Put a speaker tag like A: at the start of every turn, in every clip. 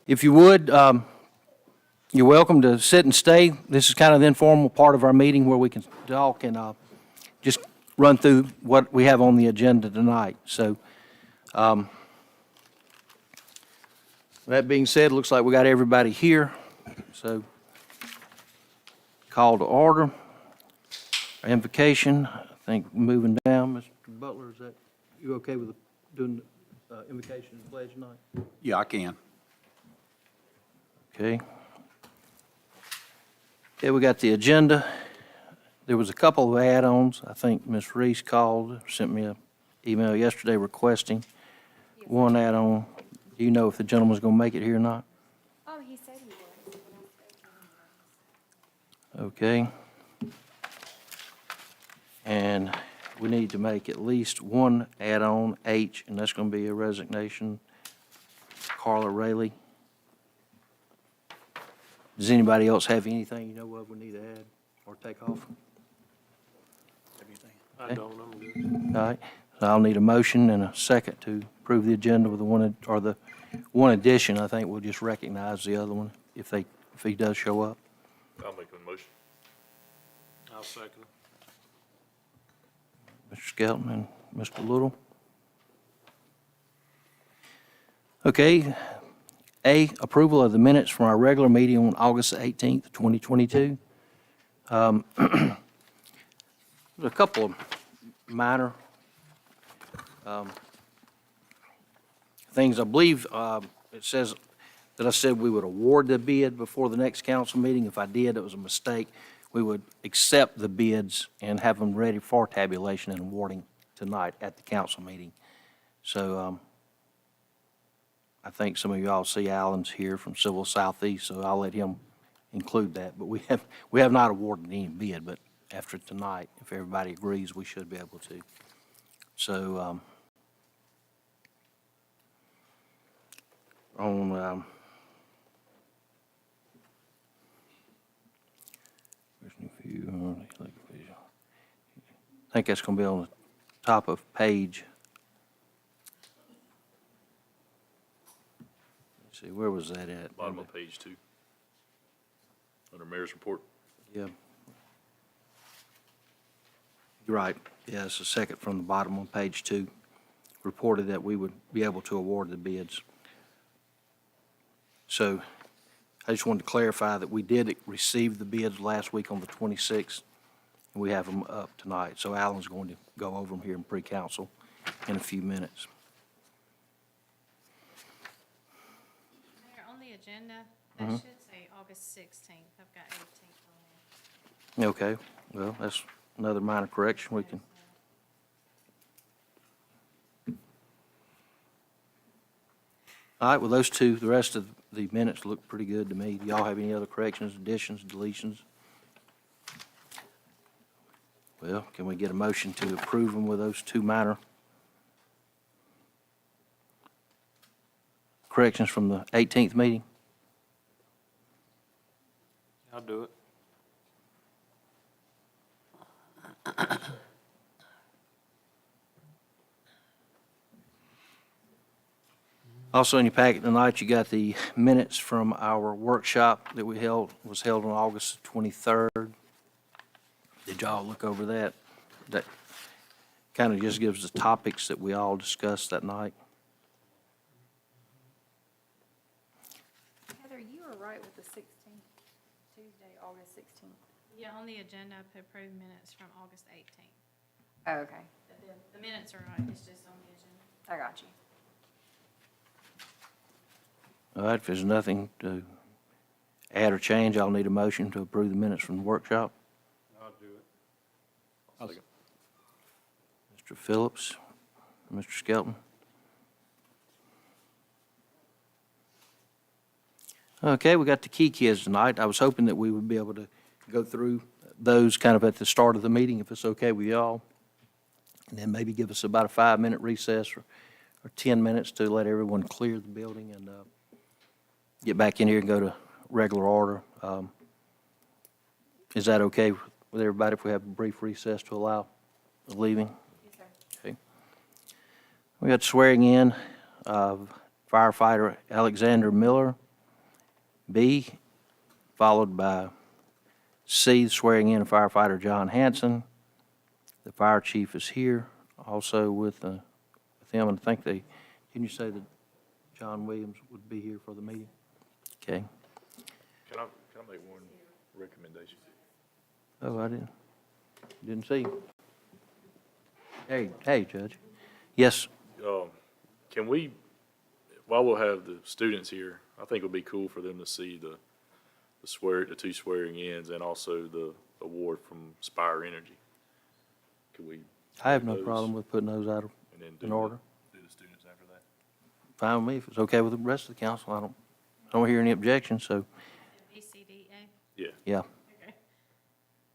A: If you would, you're welcome to sit and stay. This is kind of the informal part of our meeting where we can talk and just run through what we have on the agenda tonight. So that being said, looks like we got everybody here. So call to order. Our invocation, I think moving down, Mr. Butler, is that, you okay with doing the invocation and pledge tonight?
B: Yeah, I can.
A: Okay. Okay, we got the agenda. There was a couple of add-ons. I think Ms. Reese called, sent me an email yesterday requesting one add-on. Do you know if the gentleman's going to make it here or not?
C: Oh, he said he would.
A: Okay. And we need to make at least one add-on, H, and that's going to be a resignation. Carla Rayleigh. Does anybody else have anything you know of we need to add or take off?
D: I don't, I'm good.
A: All right, so I'll need a motion and a second to approve the agenda with the one addition. I think we'll just recognize the other one if he does show up.
D: I'll make a motion. I'll second it.
A: Mr. Skelton and Mr. Little. Okay, A, approval of the minutes from our regular meeting on August 18th, 2022. There's a couple of minor things. I believe it says that I said we would award the bid before the next council meeting. If I did, it was a mistake. We would accept the bids and have them ready for tabulation and awarding tonight at the council meeting. So I think some of you all see Alan's here from Civil Southeast, so I'll let him include that. But we have not awarded any bid, but after tonight, if everybody agrees, we should be able to. So on I think that's going to be on the top of page. Let's see, where was that at?
D: Bottom of page 2. Under mayor's report.
A: Yeah. You're right. Yeah, it's the second from the bottom on page 2. Reported that we would be able to award the bids. So I just wanted to clarify that we did receive the bids last week on the 26th, and we have them up tonight. So Alan's going to go over them here in pre-council in a few minutes.
C: Mayor, on the agenda, that should say August 16th. I've got 18th on there.
A: Okay, well, that's another minor correction we can. All right, well, those two, the rest of the minutes look pretty good to me. Do y'all have any other corrections, additions, deletions? Well, can we get a motion to approve them with those two minor corrections from the 18th meeting?
D: I'll do it.
A: Also in your packet tonight, you got the minutes from our workshop that was held on August 23rd. Did y'all look over that? That kind of just gives the topics that we all discussed that night.
E: Heather, you were right with the 16th, Tuesday, August 16th.
C: Yeah, on the agenda, I put approved minutes from August 18th.
E: Oh, okay.
C: The minutes are right, it's just on the agenda.
E: I got you.
A: All right, if there's nothing to add or change, I'll need a motion to approve the minutes from the workshop.
D: I'll do it. I'll second.
A: Mr. Phillips, Mr. Skelton. Okay, we got the key kids tonight. I was hoping that we would be able to go through those kind of at the start of the meeting, if it's okay with y'all. And then maybe give us about a 5-minute recess or 10 minutes to let everyone clear the building and get back in here and go to regular order. Is that okay with everybody if we have a brief recess to allow the leaving?
E: Yes, sir.
A: Okay. We got swearing in of firefighter Alexander Miller B, followed by C, swearing in firefighter John Hanson. The fire chief is here also with him, and I think can you say that John Williams would be here for the meeting? Okay.
D: Can I make one recommendation?
A: Oh, I didn't see. Hey, Judge. Yes,
D: Can we, while we'll have the students here, I think it would be cool for them to see the two swearing-ins and also the award from Spire Energy. Could we?
A: I have no
D: those
A: problem with putting those out
D: and then
A: in order.
D: Do the students after that?
A: Fine with me. If it's okay with the rest of the council, I don't hear any objections, so,
C: B, C, D, A.
D: Yeah.
A: yeah.
C: Okay.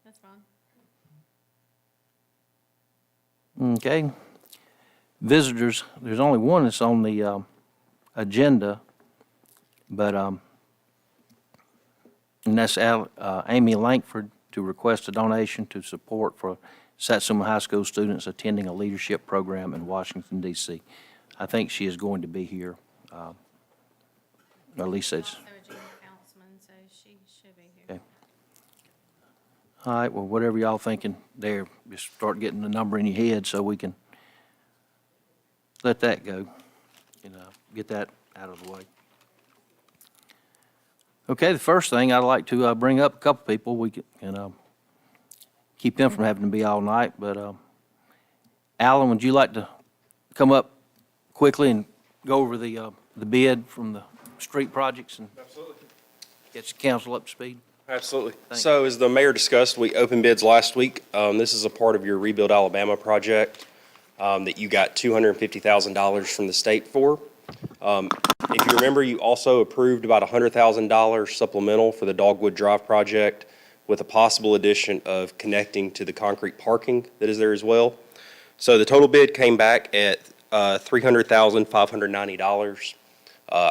C: That's fine.
A: Okay. Visitors, there's only one that's on the agenda, but, and that's Amy Lankford to request a donation to support for Satsuma High School students attending a leadership program in Washington, D.C. I think she is going to be here, or at least it's,
C: Also a junior councilman, so she should be here.
A: Okay. all right, well, whatever y'all thinking there, just start getting the number in your head so we can let that go, get that out of the way. Okay, the first thing, I'd like to bring up a couple people. We can keep them from having to be all night, but Alan, would you like to come up quickly and go over the bid from the street projects and
B: Absolutely.
A: get the council up to speed?
B: Absolutely.
A: Thank
B: So as the mayor discussed, we opened bids last week. This is a part of your Rebuild Alabama project that you got $250,000 from the state for. If you remember, you also approved about $100,000 supplemental for the Dogwood Drive project with a possible addition of connecting to the concrete parking that is there as well. So the total bid came back at $300,590.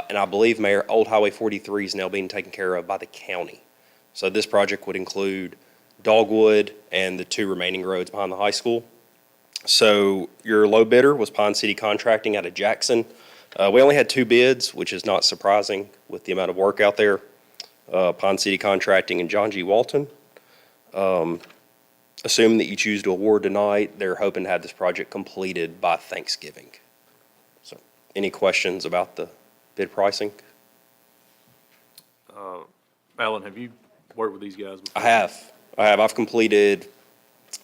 B: And I believe, Mayor, Old Highway 43 is now being taken care of by the county. So this project would include Dogwood and the two remaining roads behind the high school. So your low bidder was Pine City Contracting out of Jackson. We only had two bids, which is not surprising with the amount of work out there. Pine City Contracting and John G. Walton. Assuming that you choose to award tonight, they're hoping to have this project completed by Thanksgiving. So any questions about the bid pricing?
D: Alan, have you worked with these guys before?
B: I have. I've completed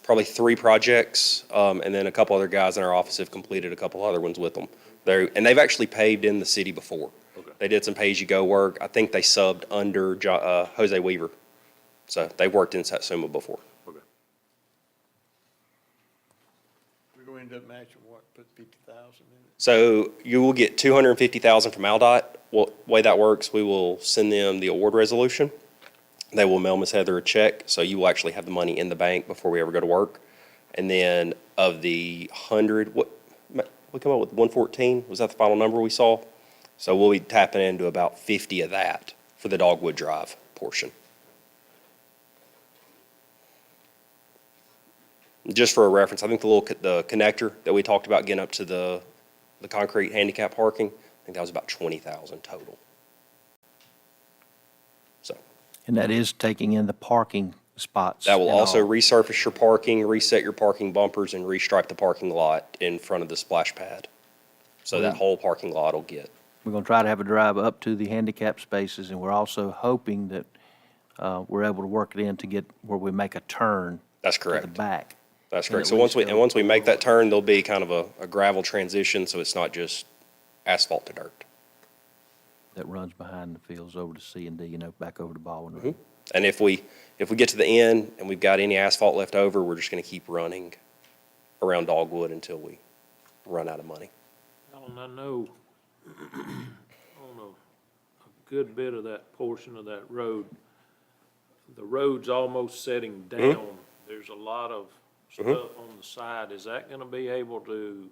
B: probably 3 projects, and then a couple other guys in our office have completed a couple other ones with them. And they've actually paved in the city before.
D: Okay.
B: They did some pay-as-you-go work. I think they subbed under Jose Weaver. So they've worked in Satsuma before.
D: Okay.
F: We're going to end up matching what, put 50,000 in it?
B: So you will get $250,000 from AlDOT. Well, the way that works, we will send them the award resolution. They will mail Ms. Heather a check, so you will actually have the money in the bank before we ever go to work. And then of the 100, we come up with 114, was that the final number we saw? So we'll be tapping into about 50 of that for the Dogwood Drive portion. Just for a reference, I think the connector that we talked about getting up to the concrete handicap parking, I think that was about 20,000 total. So
A: And that is taking in the parking spots.
B: that will
A: and
B: also
A: all.
B: resurface your parking, reset your parking bumpers, and restripe the parking lot in front of the splash pad. So that whole parking lot will get.
A: We're going to try to have a drive up to the handicap spaces, and we're also hoping that we're able to work it in to get where we make a turn
B: That's
A: to the
B: correct.
A: back.
B: That's
A: And
B: correct.
A: at
B: So once
A: least
B: we,
A: go-
B: once we make that turn, there'll be kind of a gravel transition, so it's not just asphalt to dirt.
A: That runs behind the fields over to C and D, back over to Baldwin Road.
B: And if we get to the end and we've got any asphalt left over, we're just gonna keep running around Dogwood until we run out of money.
G: Alan, I know on a good bit of that portion of that road, the road's almost setting down. There's a lot of stuff on the side. Is that gonna be able to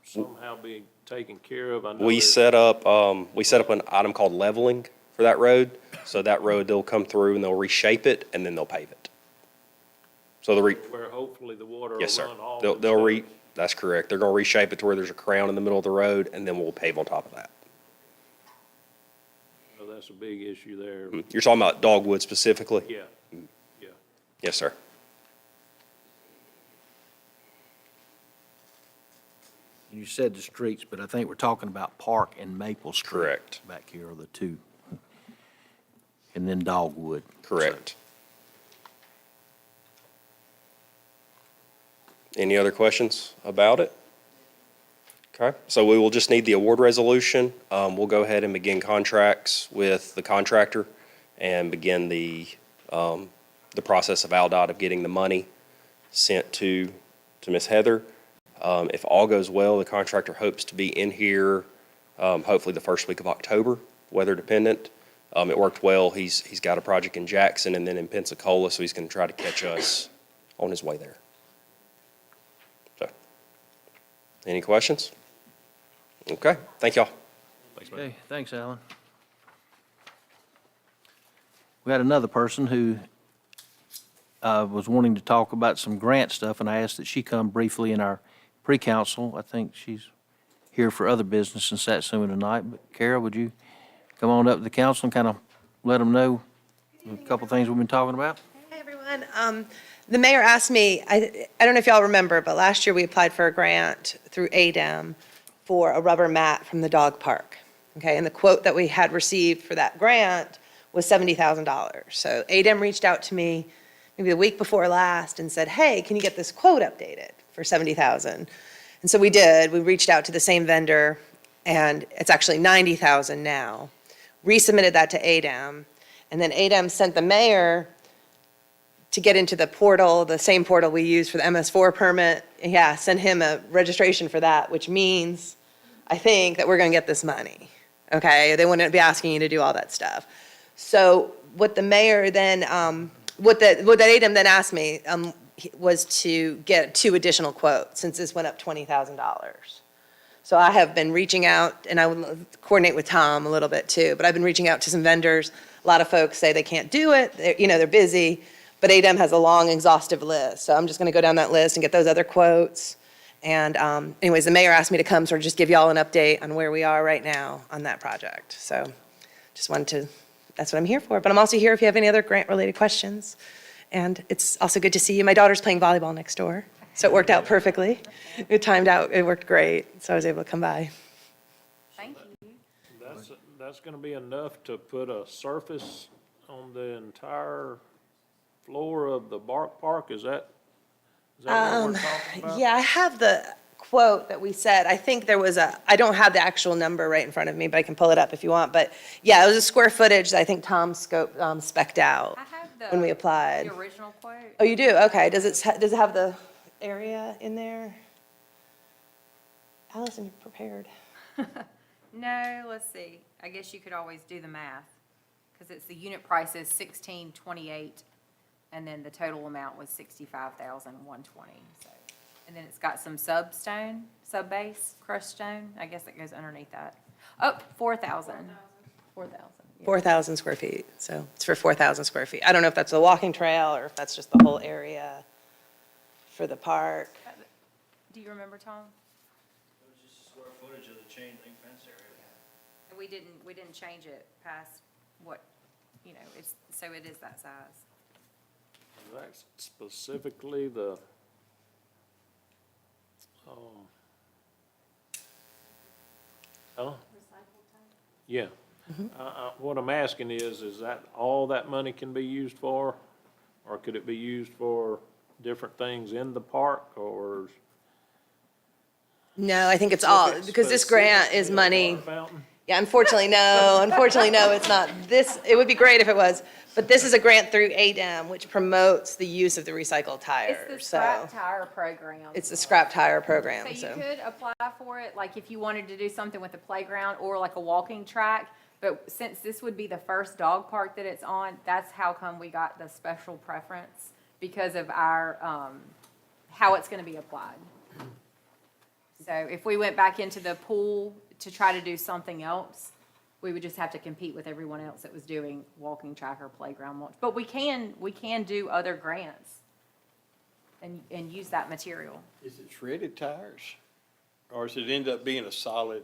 G: somehow be taken care of? I know
B: We
G: there's-
B: set up an item called leveling for that road. So that road, they'll come through and they'll reshape it and then they'll pave it. So
G: Where hopefully the water will
B: yes, sir.
G: run off.
B: That's correct. They're gonna reshape it to where there's a crown in the middle of the road and then we'll pave on top of that.
G: So That's a big issue there.
B: You're talking about dogwood specifically?
G: Yeah, yeah.
B: Yes, sir.
A: You said the streets, but I think we're talking about Park and Maple Street.
B: Correct.
A: Back here are the two. And then Dogwood.
B: Correct. Any other questions about it? Okay, so we will just need the award resolution. We'll go ahead and begin contracts with the contractor and begin the process of ALDOT of getting the money sent to Ms. Heather. If all goes well, the contractor hopes to be in here, hopefully the first week of October, weather dependent. It worked well. He's got a project in Jackson and then in Pensacola, so he's gonna try to catch us on his way there. So, any questions? Okay, thank y'all.
D: Thanks, man.
A: Okay, thanks, Alan. We had another person who was wanting to talk about some grant stuff, and I asked that she come briefly in our pre-council. I think she's here for other business in Satsuma tonight, but Kara, would you come on up to the council and kind of let them know a couple things we've been talking about?
H: Hey, everyone. The mayor asked me, I don't know if y'all remember, but last year we applied for a grant through ADEM for a rubber mat from the dog park. Okay, and the quote that we had received for that grant was $70,000. So ADEM reached out to me maybe the week before last and said, hey, can you get this quote updated for $70,000? And so we did. We reached out to the same vendor, and it's actually $90,000 now. Resubmitted that to ADEM, and then ADEM sent the mayor to get into the portal, the same portal we use for the MS4 permit. Yeah, send him a registration for that, which means, I think, that we're gonna get this money, okay? They wouldn't be asking you to do all that stuff. So what the mayor then, what that ADEM then asked me was to get 2 additional quotes, since this went up $20,000. So I have been reaching out, and I would coordinate with Tom a little bit too, but I've been reaching out to some vendors. A lot of folks say they can't do it, they're busy, but ADEM has a long, exhaustive list. So I'm just gonna go down that list and get those other quotes. And anyways, the mayor asked me to come sort of just give y'all an update on where we are right now on that project. So just wanted to, that's what I'm here for. But I'm also here if you have any other grant-related questions. And it's also good to see you. My daughter's playing volleyball next door, so it worked out perfectly. It timed out, it worked great, so I was able to come by.
C: Thank you.
G: That's gonna be enough to put a surface on the entire floor of the park? Is that what we're talking about?
H: Yeah, I have the quote that we said. I think there was I don't have the actual number right in front of me, but I can pull it up if you want. But yeah, it was a square footage that I think Tom spec'd out
C: I have the.
H: when we applied.
C: The original quote.
H: Oh, you do? Okay. Does it have the area in there? Allison, you're prepared.
I: No, let's see. I guess you could always do the math, because it's the unit price is $1,628, and then the total amount was $65,120. So, and then it's got some sub-base crushed stone. I guess that goes underneath that. Oh, 4,000. 4,000. Yeah.
H: 4,000 square feet. So it's for 4,000 square feet. I don't know if that's the walking trail or if that's just the whole area for the park.
I: Do you remember, Tom?
A: It was just square footage of the chain link fence area.
I: And we didn't change it past what, so it is that size.
G: That's specifically the, yeah. What I'm asking is that all that money can be used for? Or could it be used for different things in the park, or?
H: No, I think it's all, because this grant is
G: specifically a
H: money.
G: water fountain?
H: Yeah, unfortunately, no. Unfortunately, no, it's not. It would be great if it was, but this is a grant through ADEM, which promotes the use of the recycled tires.
I: It's the
H: So
I: scrap tire program.
H: it's the scrap tire
I: So
H: program,
I: you
H: so.
I: could apply for it, like if you wanted to do something with the playground or like a walking track. But since this would be the first dog park that it's on, that's how come we got the special preference, because of our, how it's gonna be applied. So if we went back into the pool to try to do something else, we would just have to compete with everyone else that was doing walking track or playground launch. But we can do other grants and use that material.
F: Is it shredded tires? Or does it end up being a solid?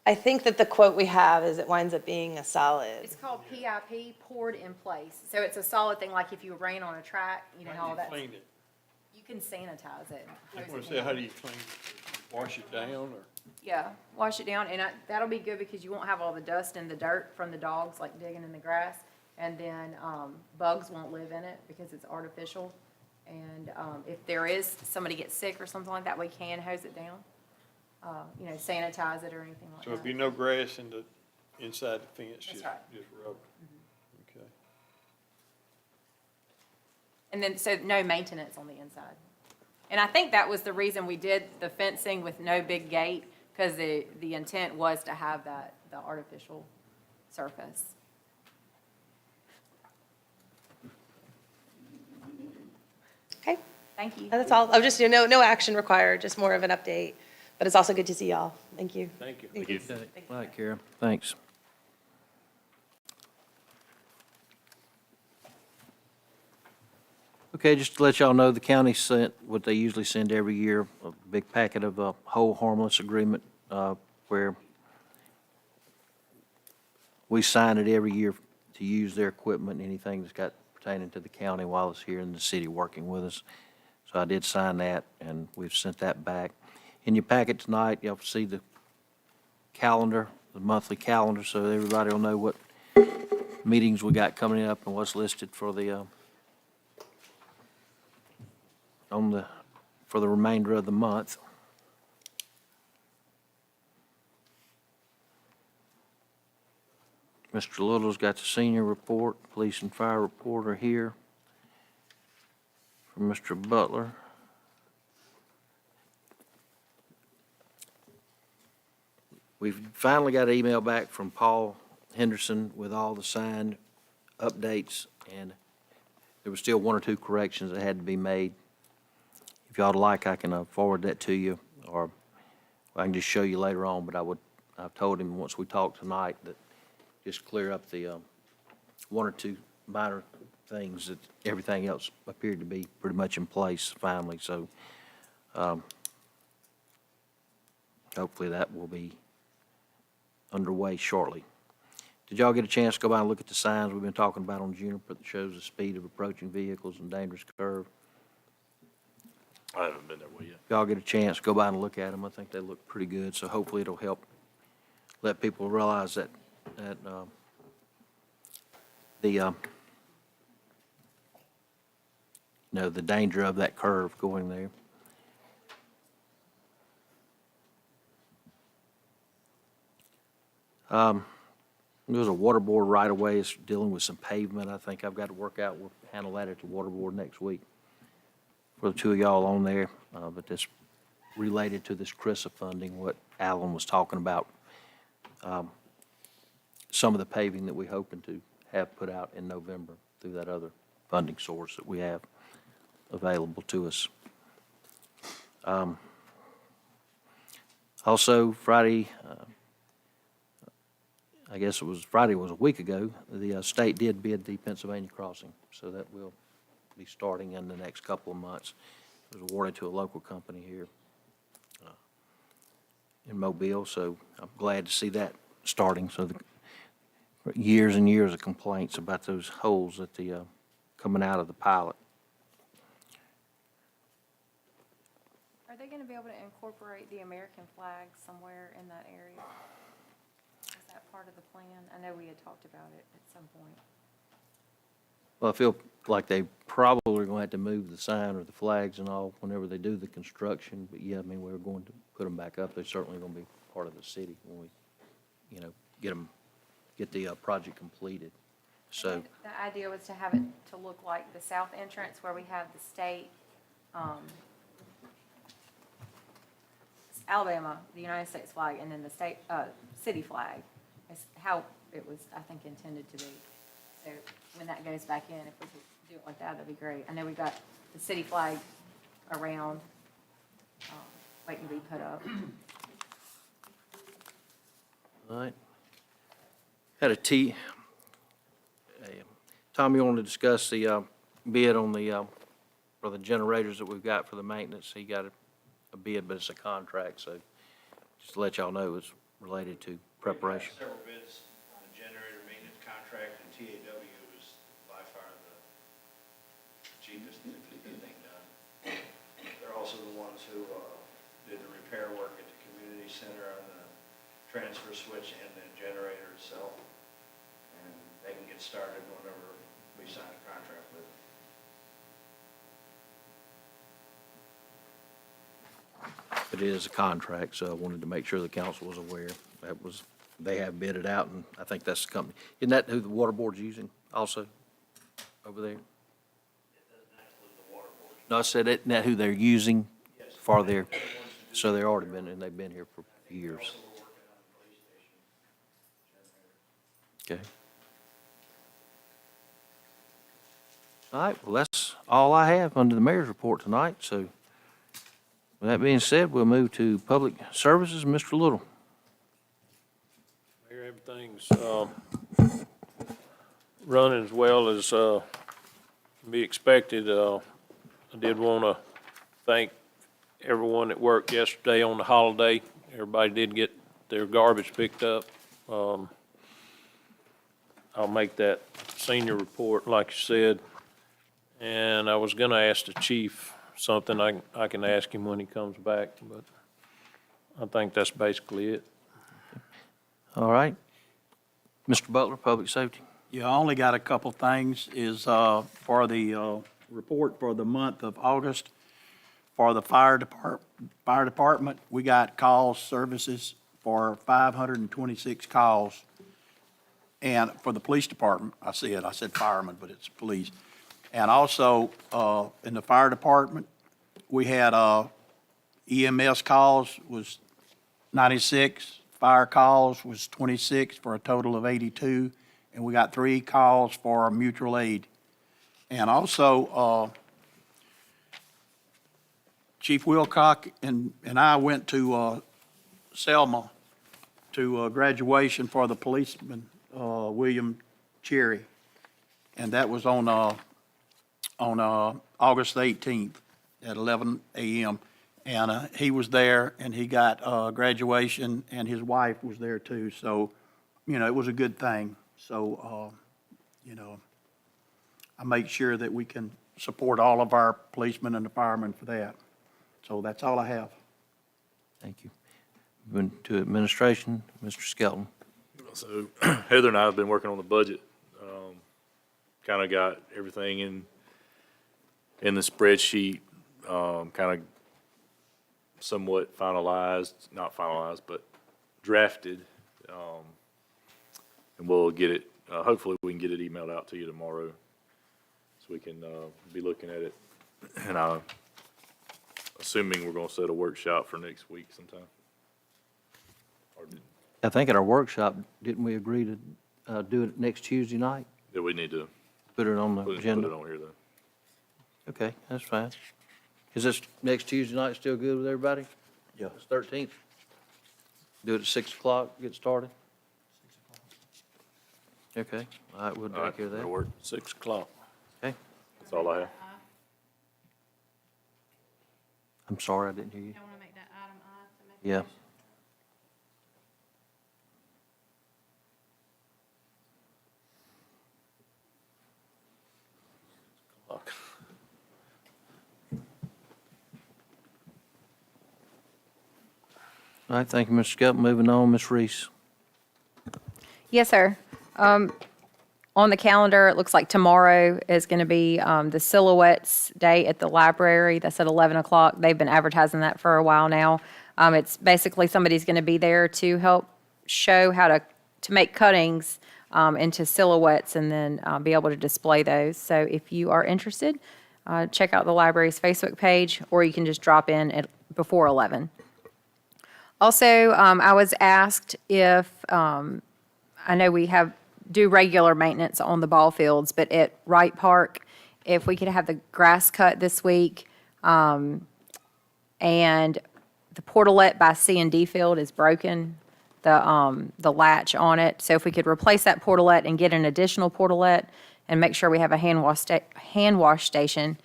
H: I think that the quote we have is it winds up being a solid.
I: It's called PIP, poured in place. So it's a solid thing, like if you rain on a track, you know
F: How
I: how
F: do you
I: that's,
F: clean it?
I: you can sanitize it.
F: I
I: hose
F: want
I: it
F: to say, how
I: down.
F: do you clean it? Wash it down or?
I: Yeah, wash it down, and that'll be good because you won't have all the dust and the dirt from the dogs like digging in the grass. And then, bugs won't live in it because it's artificial. And, if there is, somebody gets sick or something like that, we can hose it down. Sanitize it or anything like
F: So it'd be
I: that.
F: no grass in the, inside the fence?
I: That's right.
F: Just rubber? Okay.
I: And then, so no maintenance on the inside. And I think that was the reason we did the fencing with no big gate, because the intent was to have the artificial surface.
H: Okay,
I: Thank you.
H: that's all. I'll just, no action required, just more of an update. But it's also good to see y'all. Thank you.
G: Thank you.
D: Thank you.
A: All right, Kara, thanks. Okay, just to let y'all know, the county sent what they usually send every year, a big packet of a whole harmless agreement, where we sign it every year to use their equipment, anything that's got pertaining to the county while it's here in the city working with us. So I did sign that, and we've sent that back. In your packet tonight, you'll see the calendar, the monthly calendar, so everybody will know what meetings we got coming up and what's listed for the, for the remainder of the month. Mr. Little's got the senior report, police and fire report are here. From Mr. Butler. We've finally got an email back from Paul Henderson with all the signed updates, and there was still one or two corrections that had to be made. If y'all would like, I can forward that to you, or I can just show you later on, but I've told him once we talk tonight that just clear up the one or two minor things, that everything else appeared to be pretty much in place finally, so hopefully that will be underway shortly. Did y'all get a chance to go by and look at the signs we've been talking about on Juniper that shows the speed of approaching vehicles and dangerous curve?
D: I haven't been there yet.
A: If y'all get a chance, go by and look at them. I think they look pretty good, so hopefully it'll help let people realize that the danger of that curve going there. There's a water board right away. It's dealing with some pavement. I think I've got to work out, we'll handle that at the water board next week for the two of y'all on there. But that's related to this CRISA funding, what Alan was talking about. Some of the paving that we're hoping to have put out in November through that other funding source that we have available to us. Also, Friday, I guess it was Friday, was a week ago, the state did bid the Pennsylvania crossing, so that will be starting in the next couple of months. It was awarded to a local company here in Mobile, so I'm glad to see that starting. So years and years of complaints about those holes at the coming out of the pilot.
I: Are they gonna be able to incorporate the American flag somewhere in that area? Is that part of the plan? I know we had talked about it at some point.
A: Well, I feel like they probably are going to have to move the sign or the flags and all whenever they do the construction, but yeah, I mean, we're going to put them back up. They're certainly going to be part of the city when we, get the project completed. So,
I: And the idea was to have it to look like the south entrance where we have the state, Alabama, the United States flag, and then the state, city flag. Is how it was, I think, intended to be. So when that goes back in, if we could do it like that, that'd be great. I know we got the city flag around, waiting to be put up.
A: all right. Tom, you wanted to discuss the bid on the, for the generators that we've got for the maintenance. He got a bid, but it's a contract, so just to let y'all know, related to preparation.
J: Several bids on the generator maintenance contract, and TAW was by far the cheapest to get anything done. They're also the ones who did the repair work at the community center on the transfer switch and the generator itself. And they can get started whenever we sign a contract with them.
A: It is a contract, so I wanted to make sure the council was aware. That was, they have bid it out, and I think that's the company. Isn't that who the water board's using also over there?
J: It does not include the water board.
A: No, I said, isn't that who they're using for their, so they've already been, and they've been here for years.
J: Also, we're working on the police station generator.
A: Okay. All right, well, that's all I have under the mayor's report tonight, so with that being said, we'll move to public services. Mr. Little.
G: Mayor, everything's running as well as be expected. I did want to thank everyone that worked yesterday on the holiday. Everybody did get their garbage picked up. I'll make that senior report, like you said. And I was going to ask the chief something. I can ask him when he comes back, but I think that's basically it.
A: All right. Mr. Butler, Public Safety.
F: Yeah, I only got a couple things, is for the report for the month of August. For the fire department, we got calls, services for 526 calls. And for the police department, I said firemen, but it's police. And also, in the fire department, we had EMS calls was 96, fire calls was 26 for a total of 82, and we got 3 calls for mutual aid. And also, Chief Wilcock and I went to Selma to graduation for the policeman, William Cherry, and that was on August 18th at 11 a.m. And he was there, and he got graduation, and his wife was there too. So, it was a good thing. So, I make sure that we can support all of our policemen and the firemen for that. So that's all I have.
A: Thank you. Moving to administration, Mr. Skelton.
D: So Heather and I have been working on the budget. Kind of got everything in the spreadsheet, kind of somewhat finalized, not finalized, but drafted. And we'll get it, hopefully we can get it emailed out to you tomorrow so we can be looking at it. And I'm assuming we're going to set a workshop for next week sometime. Or
A: I think at our workshop, didn't we agree to do it next Tuesday night?
D: do we need to
A: Put it on the
D: put it
A: agenda?
D: on here though?
A: Okay, that's fine. Is this next Tuesday night still good with everybody?
F: Yeah.
A: It's 13th. Do it at 6 o'clock, get started? Okay, all right, we'll
D: All right,
A: take care of that.
D: that'll work.
G: 6 o'clock.
A: Okay,
D: That's all I have.
A: I'm sorry, I didn't hear you.
C: I want to make that item I to make a
A: Yeah.
C: motion.
A: All right, thank you, Mr. Skelton. Moving on, Ms. Reese.
I: Yes, sir. On the calendar, it looks like tomorrow is going to be the Silhouettes Day at the library. That's at 11 o'clock. They've been advertising that for a while now. It's basically somebody's going to be there to help show how to make cuttings into silhouettes and then be able to display those. So if you are interested, check out the library's Facebook page, or you can just drop in at before 11. Also, I was asked if, I know we do regular maintenance on the ball fields, but at Wright Park, if we could have the grass cut this week, and the portalette by C&D Field is broken, the latch on it. So if we could replace that portalette and get an additional portalette and make sure we have a hand wash station.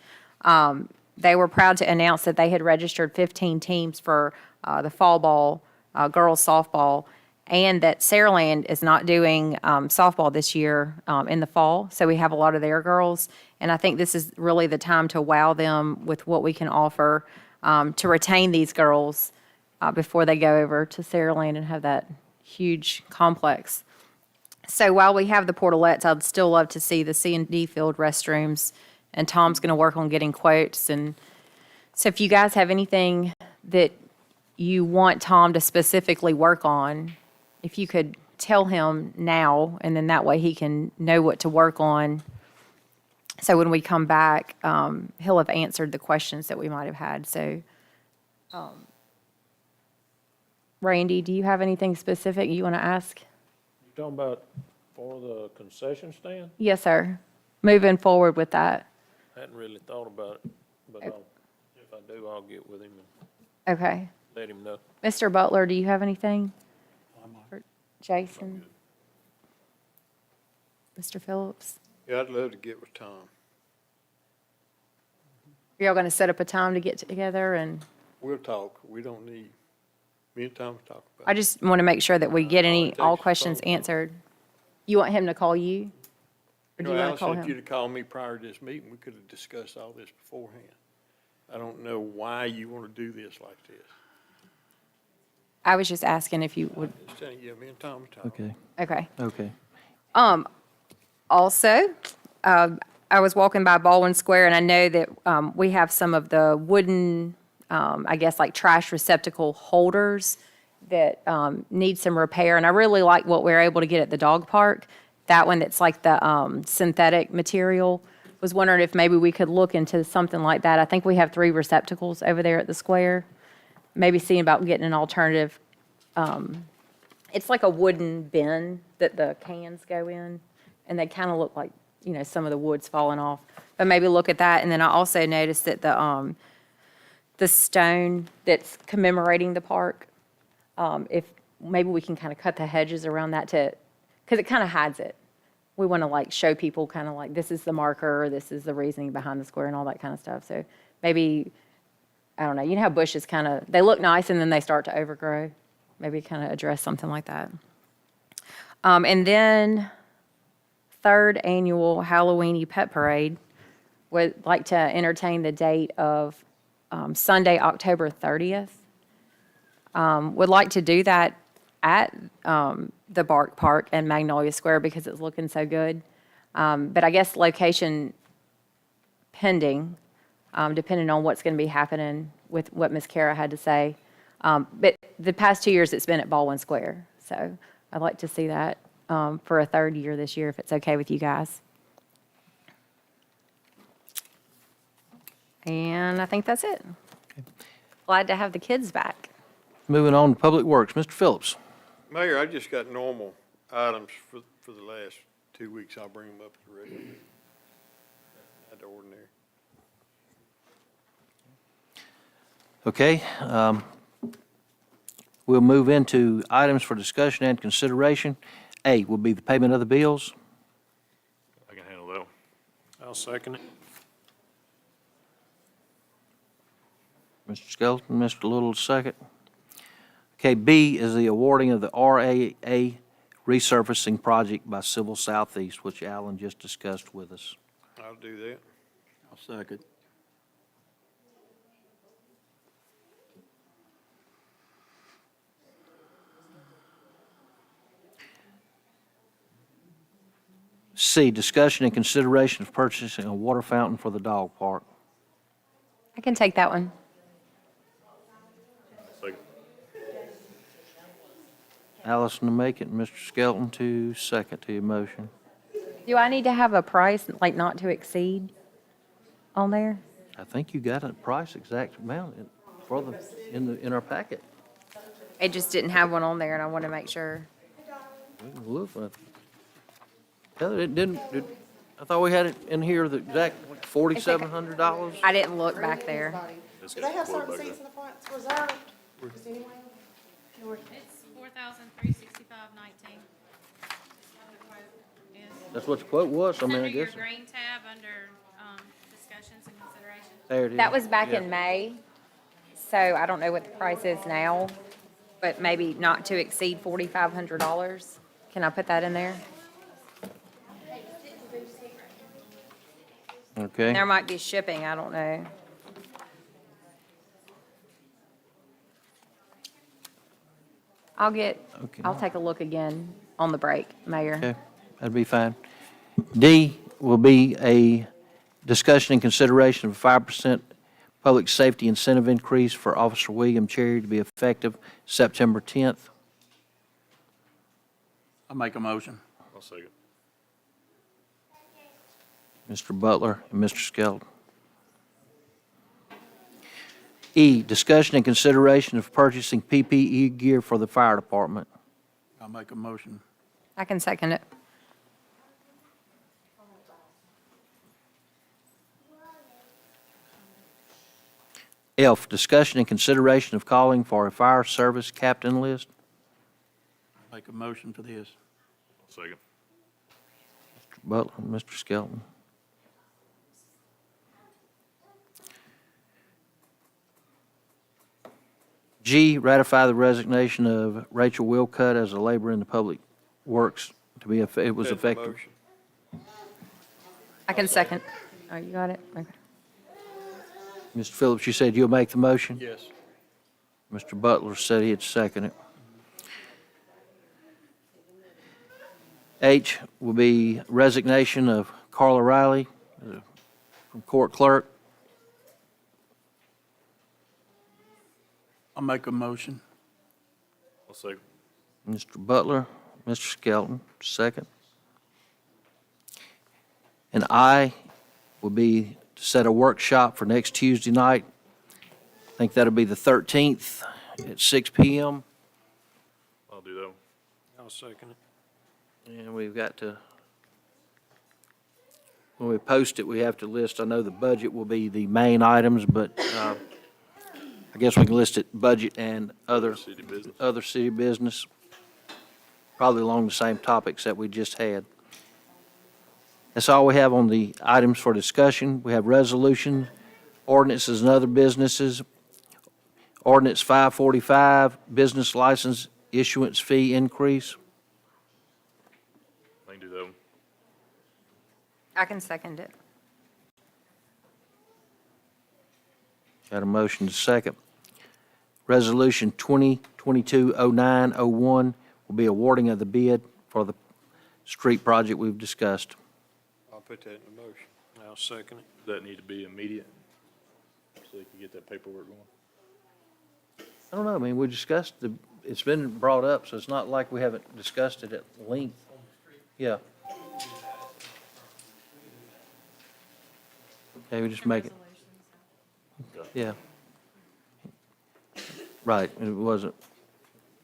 I: They were proud to announce that they had registered 15 teams for the fall ball, girls softball, and that Saraland is not doing softball this year in the fall, so we have a lot of their girls. And I think this is really the time to wow them with what we can offer to retain these girls before they go over to Saraland and have that huge complex. So while we have the portalettes, I'd still love to see the C&D field restrooms, and Tom's going to work on getting quotes. And so if you guys have anything that you want Tom to specifically work on, if you could tell him now, and then that way he can know what to work on. So when we come back, he'll have answered the questions that we might have had. So, Randy, do you have anything specific you want to ask?
G: You talking about for the concession stand?
I: Yes, sir. Moving forward with that.
G: Hadn't really thought about it, but if I do, I'll get with him and
I: Okay.
G: let him know.
I: Mr. Butler, do you have anything? For Jason? Mr. Phillips?
K: Yeah, I'd love to get with Tom.
I: Are y'all going to set up a time to get together? And
K: We'll talk. We don't need, me and Tom will talk about
I: I
K: it.
I: just want to make sure that we get
K: All it takes
I: all
K: is a
I: questions
K: phone call.
I: answered. You want him to call you? Or do you want to call
K: Al sent you
I: him?
K: to call me prior to this meeting. We could have discussed all this beforehand. I don't know why you want to do this like this.
I: I was just asking if you would,
K: Just telling you, me and Tom will talk.
A: Okay,
I: okay.
A: okay.
I: Also, I was walking by Baldwin Square, and I know that we have some of the wooden, I guess, like trash receptacle holders that need some repair. And I really like what we're able to get at the dog park. That one that's like the synthetic material. Was wondering if maybe we could look into something like that. I think we have 3 receptacles over there at the square. Maybe seeing about getting an alternative. It's like a wooden bin that the cans go in, and they kind of look like, you know, some of the wood's falling off. But maybe look at that. And then I also noticed that the stone that's commemorating the park, if maybe we can kind of cut the hedges around that because it kind of hides it. We want to like show people kind of like, this is the marker, this is the reasoning behind the square and all that kind of stuff. So maybe, I don't know, you know how bushes kind of, they look nice and then they start to overgrow. Maybe kind of address something like that. And then 3rd annual Halloweeny Pet Parade. Would like to entertain the date of Sunday, October 30th. Would like to do that at the Bark Park and Magnolia Square because it's looking so good. But I guess location pending, depending on what's going to be happening with what Ms. Kara had to say. But the past 2 years, it's been at Baldwin Square. So I'd like to see that for a 3rd year this year, if it's okay with you guys. And I think that's it. Glad to have the kids back.
A: Moving on to Public Works, Mr. Phillips.
K: Mayor, I just got normal items for the last 2 weeks. I'll bring them up at the regular, at the ordinary.
A: Okay, we'll move into items for discussion and consideration. A will be the payment of the bills.
D: I can handle that one.
G: I'll second it.
A: Mr. Skelton, Mr. Little, second. Okay, B is the awarding of the RAA resurfacing project by Civil Southeast, which Alan just discussed with us.
K: I'll do that.
F: I'll second.
A: C, discussion and consideration of purchasing a water fountain for the dog park.
I: I can take that one.
D: Second.
A: Allison to make it, and Mr. Skelton to second to your motion.
I: Do I need to have a price, like not to exceed on there?
A: I think you got a price exact amount in our packet.
I: It just didn't have one on there, and I want to make sure.
A: We can look at it. Heather, I thought we had it in here, the exact $4,700?
I: I didn't look back there.
D: Let's
E: Do
D: get
E: they have
D: the quote
E: certain
D: back
E: seats
D: up.
E: in the front reserved? Does anyone?
C: It's $4,365.19.
A: That's what the quote was, I
C: It's
A: mean,
C: under
A: I
C: your
A: guess.
C: green tab, under discussions and considerations.
A: There it is.
I: That was back
A: Yeah.
I: in May, so I don't know what the price is now. but maybe not to exceed $4,500. Can I put that in there?
A: Okay.
I: There might be shipping, I don't know.
A: Okay.
I: I'll take a look again on the break, Mayor.
A: Okay, that'd be fine. D will be a discussion and consideration of a 5% public safety incentive increase for Officer William Cherry to be effective September 10th.
F: I'll make a motion.
D: I'll second.
A: Mr. Butler and Mr. Skelton. E, discussion and consideration of purchasing PPE gear for the fire department.
F: I'll make a motion.
I: I can second it.
A: F, discussion and consideration of calling for a fire service captain list.
F: Make a motion for this.
D: I'll second.
A: Mr. Butler and Mr. Skelton. G, ratify the resignation of Rachel Wilcutt as a laborer in the public works to be, it was
K: That's the
A: effective.
K: motion.
I: I can second. Oh, you got it? Okay.
A: Mr. Phillips, you said you'll make the motion?
K: Yes.
A: Mr. Butler said he'd second it. H will be resignation of Carla Riley from court clerk.
F: I'll make a motion.
D: I'll second.
A: Mr. Butler, Mr. Skelton, second. And I will be to set a workshop for next Tuesday night. I think that'll be the 13th at 6 PM.
D: I'll do that one.
G: I'll second it.
A: And we've got to, when we post it, we have to list, I know the budget will be the main items, but I guess we can list it, budget and other
D: City business.
A: city business, probably along the same topics that we just had. That's all we have on the items for discussion. We have resolution, ordinances and other businesses. Ordinance 545, business license issuance fee increase.
D: I can do that one.
I: I can second it.
A: Got a motion to second. Resolution 2022-0901 will be awarding of the bid for the street project we've discussed.
K: I'll put that in the motion.
G: I'll second it.
D: Does that need to be immediate? So you can get that paperwork going?
A: I don't know, I mean, we discussed it's been brought up, so it's not like we haven't discussed it at length. Yeah. Okay, we just make it, yeah. Right, it wasn't.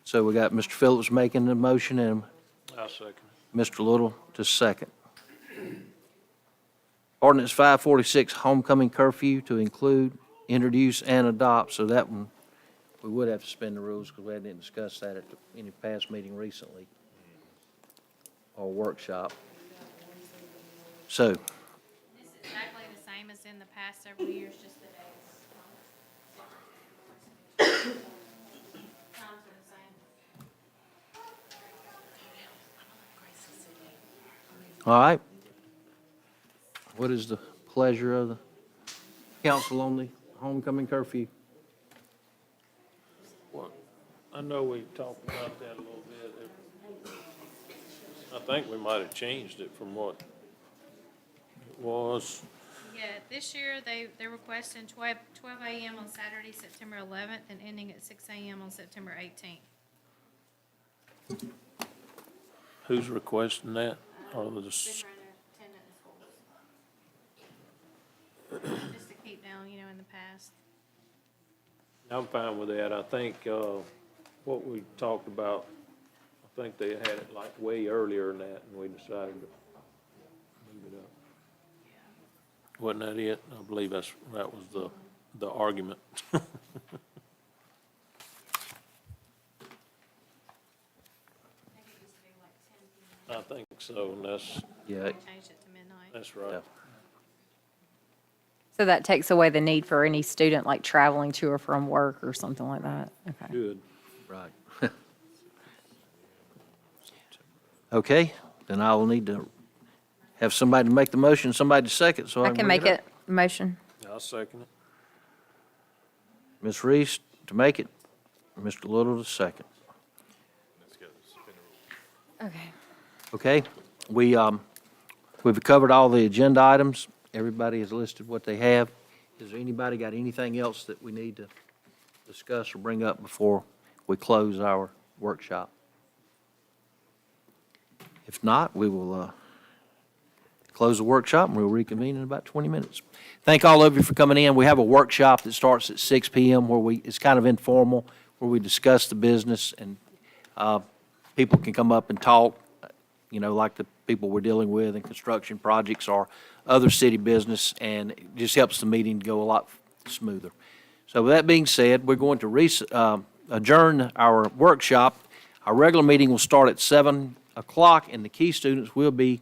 A: So we got Mr. Phillips making the motion and
G: I'll second it.
A: Mr. Little to second. Ordinance 546, homecoming curfew to include, introduce, and adopt. So that one, we would have to suspend the rules because we hadn't discussed that at any past meeting recently or workshop. So,
C: This is exactly the same as in the past several years, just the dates. Times are the same.
A: all right. What is the pleasure of the council on the homecoming curfew?
G: Well, I know we talked about that a little bit. I think we might have changed it from what it was.
C: Yeah, this year they're requesting 12 a.m. on Saturday, September 11th, and ending at 6 a.m. on September 18th.
G: Who's requesting that? Or the,
C: Been running attendant in schools. Just to keep down, in the past.
G: I'm fine with that. I think, what we talked about, I think they had it like way earlier than that, and we decided to move it up. Wasn't that it? I believe that was the argument. I think so, and
A: Yeah,
C: Changed it to midnight.
G: that's right.
A: Yeah.
I: So that takes away the need for any student like traveling to or from work or something like that? Okay.
G: Good.
A: Right. Okay, then I will need to have somebody to make the motion, somebody to second, so I
I: I
A: can
I: can
A: bring
I: make
A: up.
I: it motion.
G: I'll second it.
A: Ms. Reese to make it, Mr. Little to second.
I: Okay.
A: Okay, we've covered all the agenda items. Everybody has listed what they have. Is there anybody got anything else that we need to discuss or bring up before we close our workshop? If not, we will close the workshop and we'll reconvene in about 20 minutes. Thank all of you for coming in. We have a workshop that starts at 6 p.m. It's kind of informal, where we discuss the business and people can come up and talk, like the people we're dealing with in construction projects or other city business, and it just helps the meeting go a lot smoother. So with that being said, we're going to adjourn our workshop. Our regular meeting will start at 7 o'clock, and the key students will be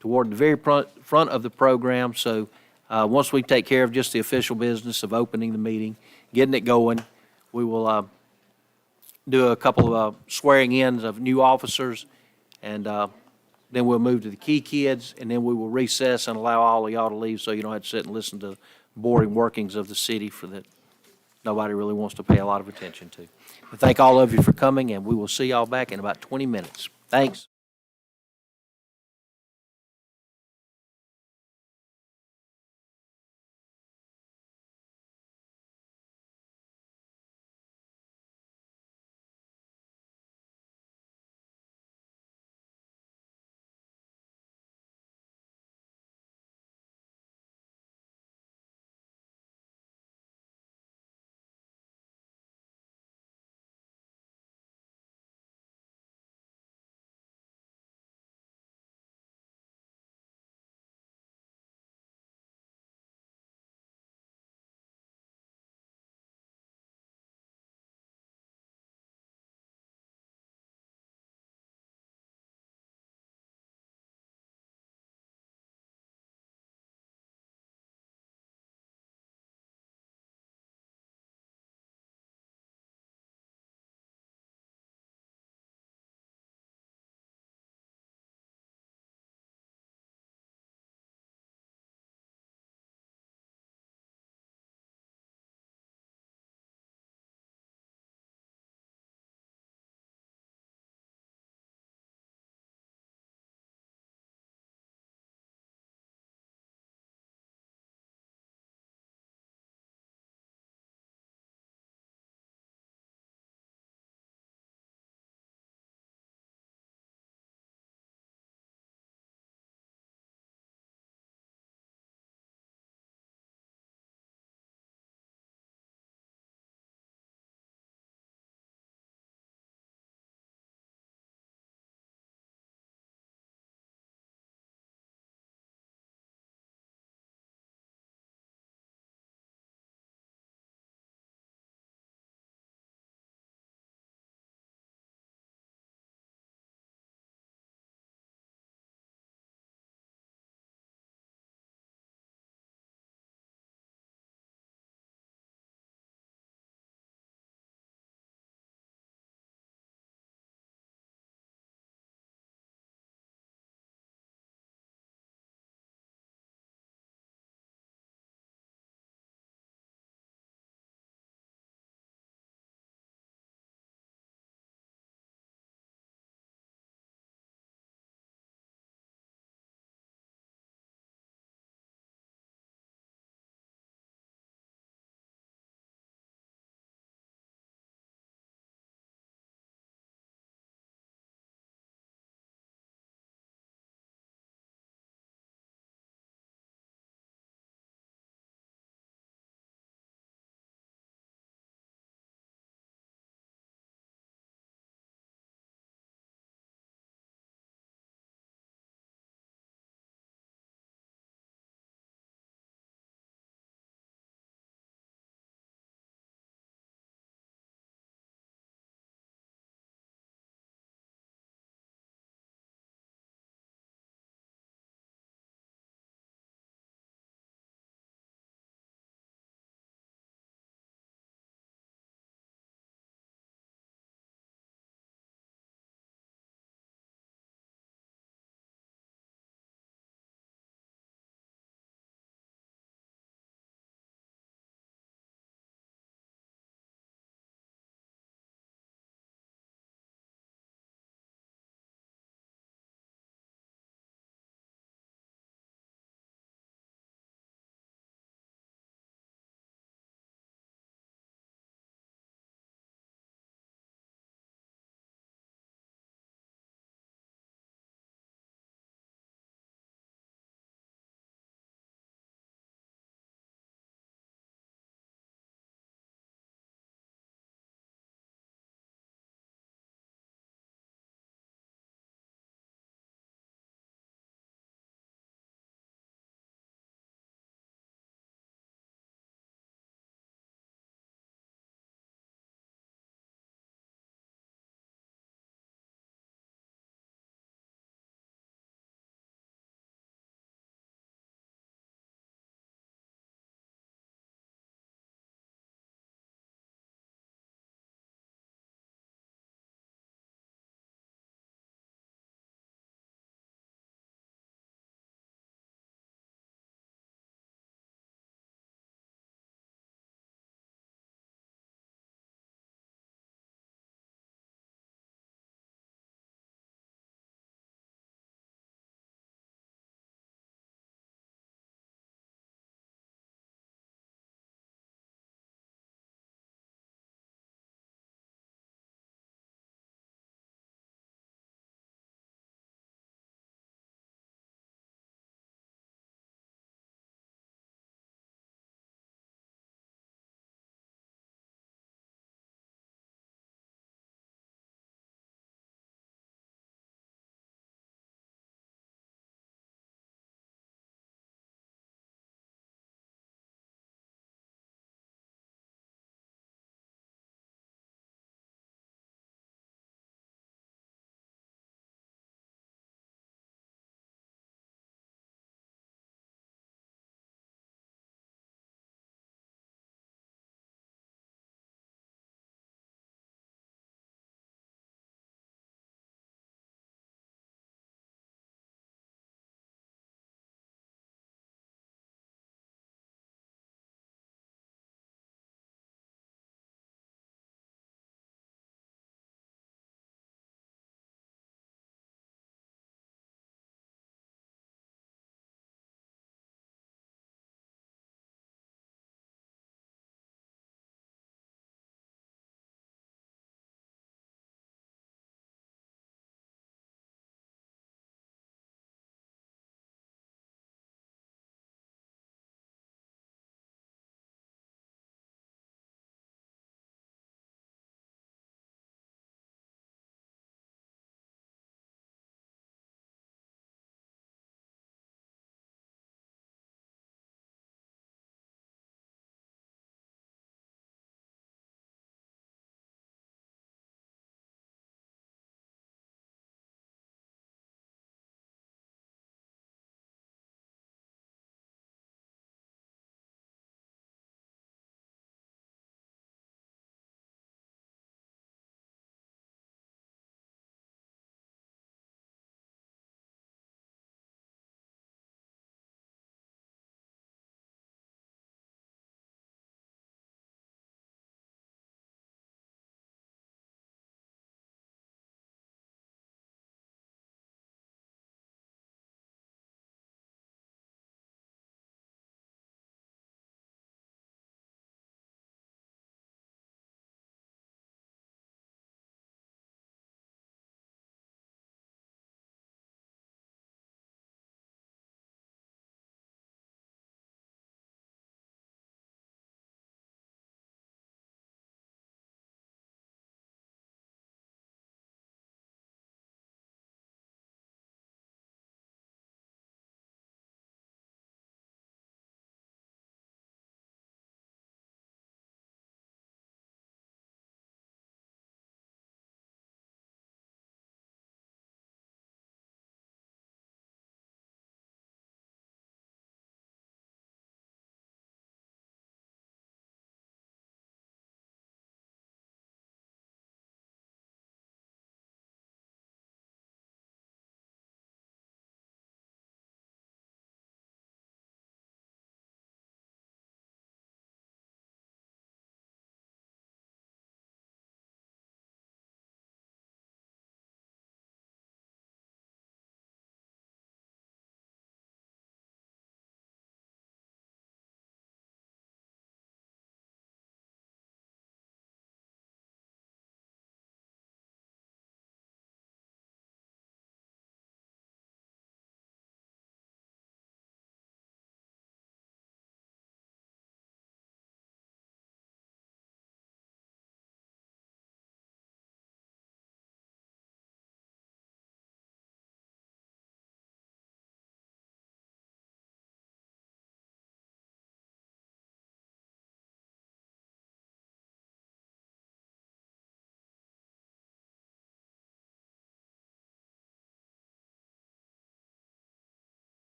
A: toward the very front of the program. So once we take care of just the official business of opening the meeting, getting it going, we will do a couple of swearing-ins of new officers, and then we'll move to the key kids, and then we will recess and allow all of y'all to leave so you don't have to sit and listen to boring workings of the city that nobody really wants to pay a lot of attention to. But thank all of you for coming, and we will see y'all back in about 20 minutes. Thanks.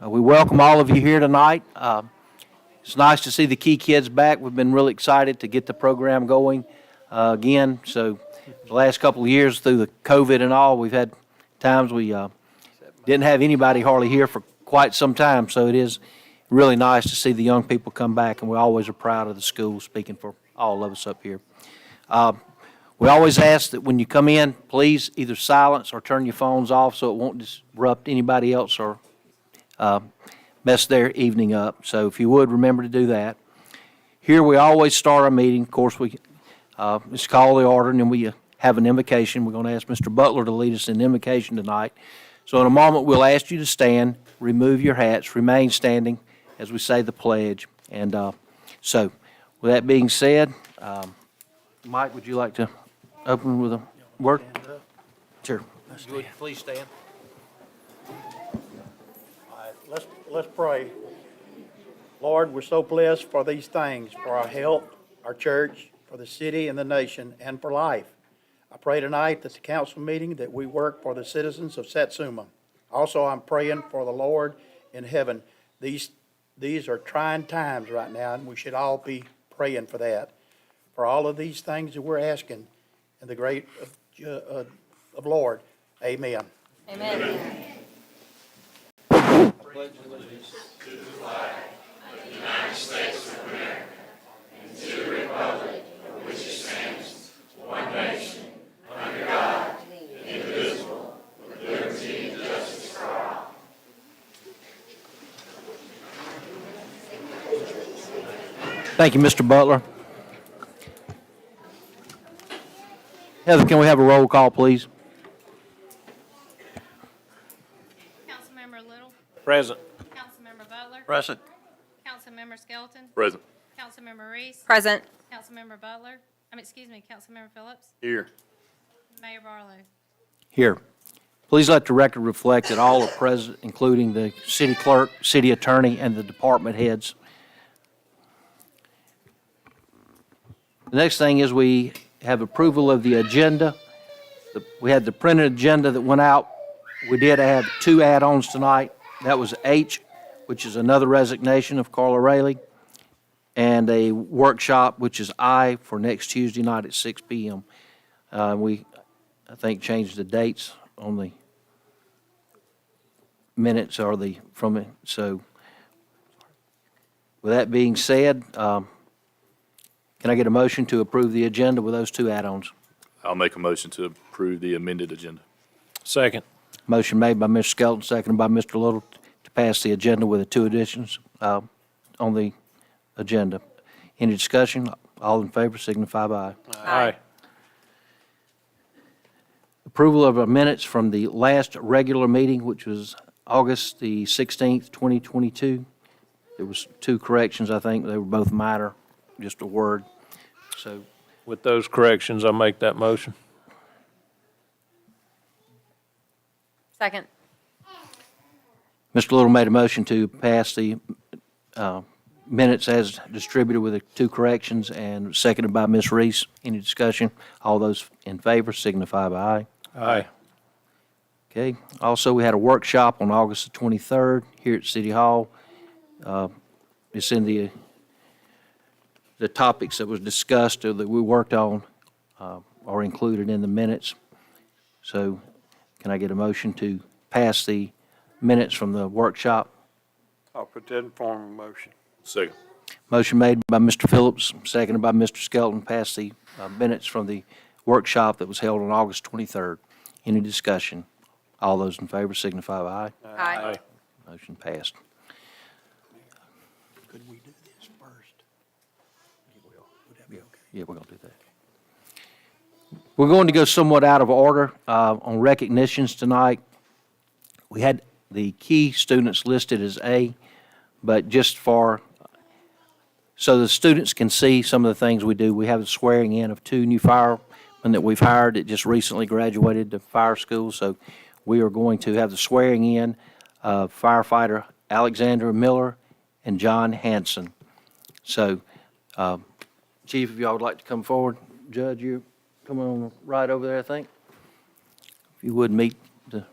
A: We welcome all of you here tonight. It's nice to see the Key kids back. We've been really excited to get the program going again. So the last couple of years through the COVID and all, we've had times we didn't have anybody hardly here for quite some time. So it is really nice to see the young people come back, and we always are proud of the school, speaking for all of us up here. We always ask that when you come in, please either silence or turn your phones off so it won't disrupt anybody else or mess their evening up. So if you would, remember to do that. Here, we always start our meeting. Of course, we just call the order, and then we have an invocation. We're going to ask Mr. Butler to lead us in invocation tonight. So in a moment, we'll ask you to stand, remove your hats, remain standing as we say the pledge. And so with that being said, Mike, would you like to open with a word? Sure. You would please stand.
F: Let's pray. Lord, we're so blessed for these things, for our health, our church, for the city and the nation, and for life. I pray tonight that the council meeting that we work for the citizens of Satsuma. Also, I'm praying for the Lord in heaven. These are trying times right now, and we should all be praying for that. For all of these things that we're asking in the great of Lord. Amen.
I: Amen.
A: Thank you, Mr. Butler. Heather, can we have a roll call, please?
C: Councilmember Little,
G: Present.
C: Councilmember Butler,
F: Present.
C: Councilmember Skelton,
D: Present.
C: Councilmember Reese,
I: Present.
C: Councilmember Butler, Councilmember Phillips,
D: Here.
C: Mayor Barlow.
A: Here. Please let the record reflect that all are present, including the city clerk, city attorney, and the department heads. The next thing is we have approval of the agenda. We had the printed agenda that went out. We did have 2 add-ons tonight. That was H, which is another resignation of Carla Rayleigh, and a workshop, which is I, for next Tuesday night at 6 p.m. We, I think, changed the dates on the minutes or from it. So with that being said, can I get a motion to approve the agenda with those 2 add-ons?
D: I'll make a motion to approve the amended agenda.
G: Second.
A: Motion made by Mr. Skelton, seconded by Mr. Little, to pass the agenda with the 2 additions on the agenda. Any discussion? All in favor signify by aye.
G: Aye.
A: Approval of our minutes from the last regular meeting, which was August the 16th, 2022. There was 2 corrections, I think. They were both minor, just a word. So
G: With those corrections, I make that motion.
I: Second.
A: Mr. Little made a motion to pass the minutes as distributed with the 2 corrections, and seconded by Ms. Reese. Any discussion? All those in favor signify by aye.
G: Aye.
A: Okay. Also, we had a workshop on August the 23rd here at City Hall. It's in the topics that was discussed or that we worked on are included in the minutes. So can I get a motion to pass the minutes from the workshop?
K: I'll put that in form of a motion.
D: Second.
A: Motion made by Mr. Phillips, seconded by Mr. Skelton, pass the minutes from the workshop that was held on August 23rd. Any discussion? All those in favor signify by aye.
I: Aye.
A: Motion passed.
F: Could we do this first? Would that be okay?
A: Yeah, we're going to do that. We're going to go somewhat out of order on recognitions tonight. We had the key students listed as A, but just so the students can see some of the things we do, we have the swearing in of 2 new firemen that we've hired that just recently graduated to fire school. So we are going to have the swearing in of firefighter Alexander Miller and John Hanson. So, Chief, if y'all would like to come forward. Judge, you come on right over there, I think. If you would meet the...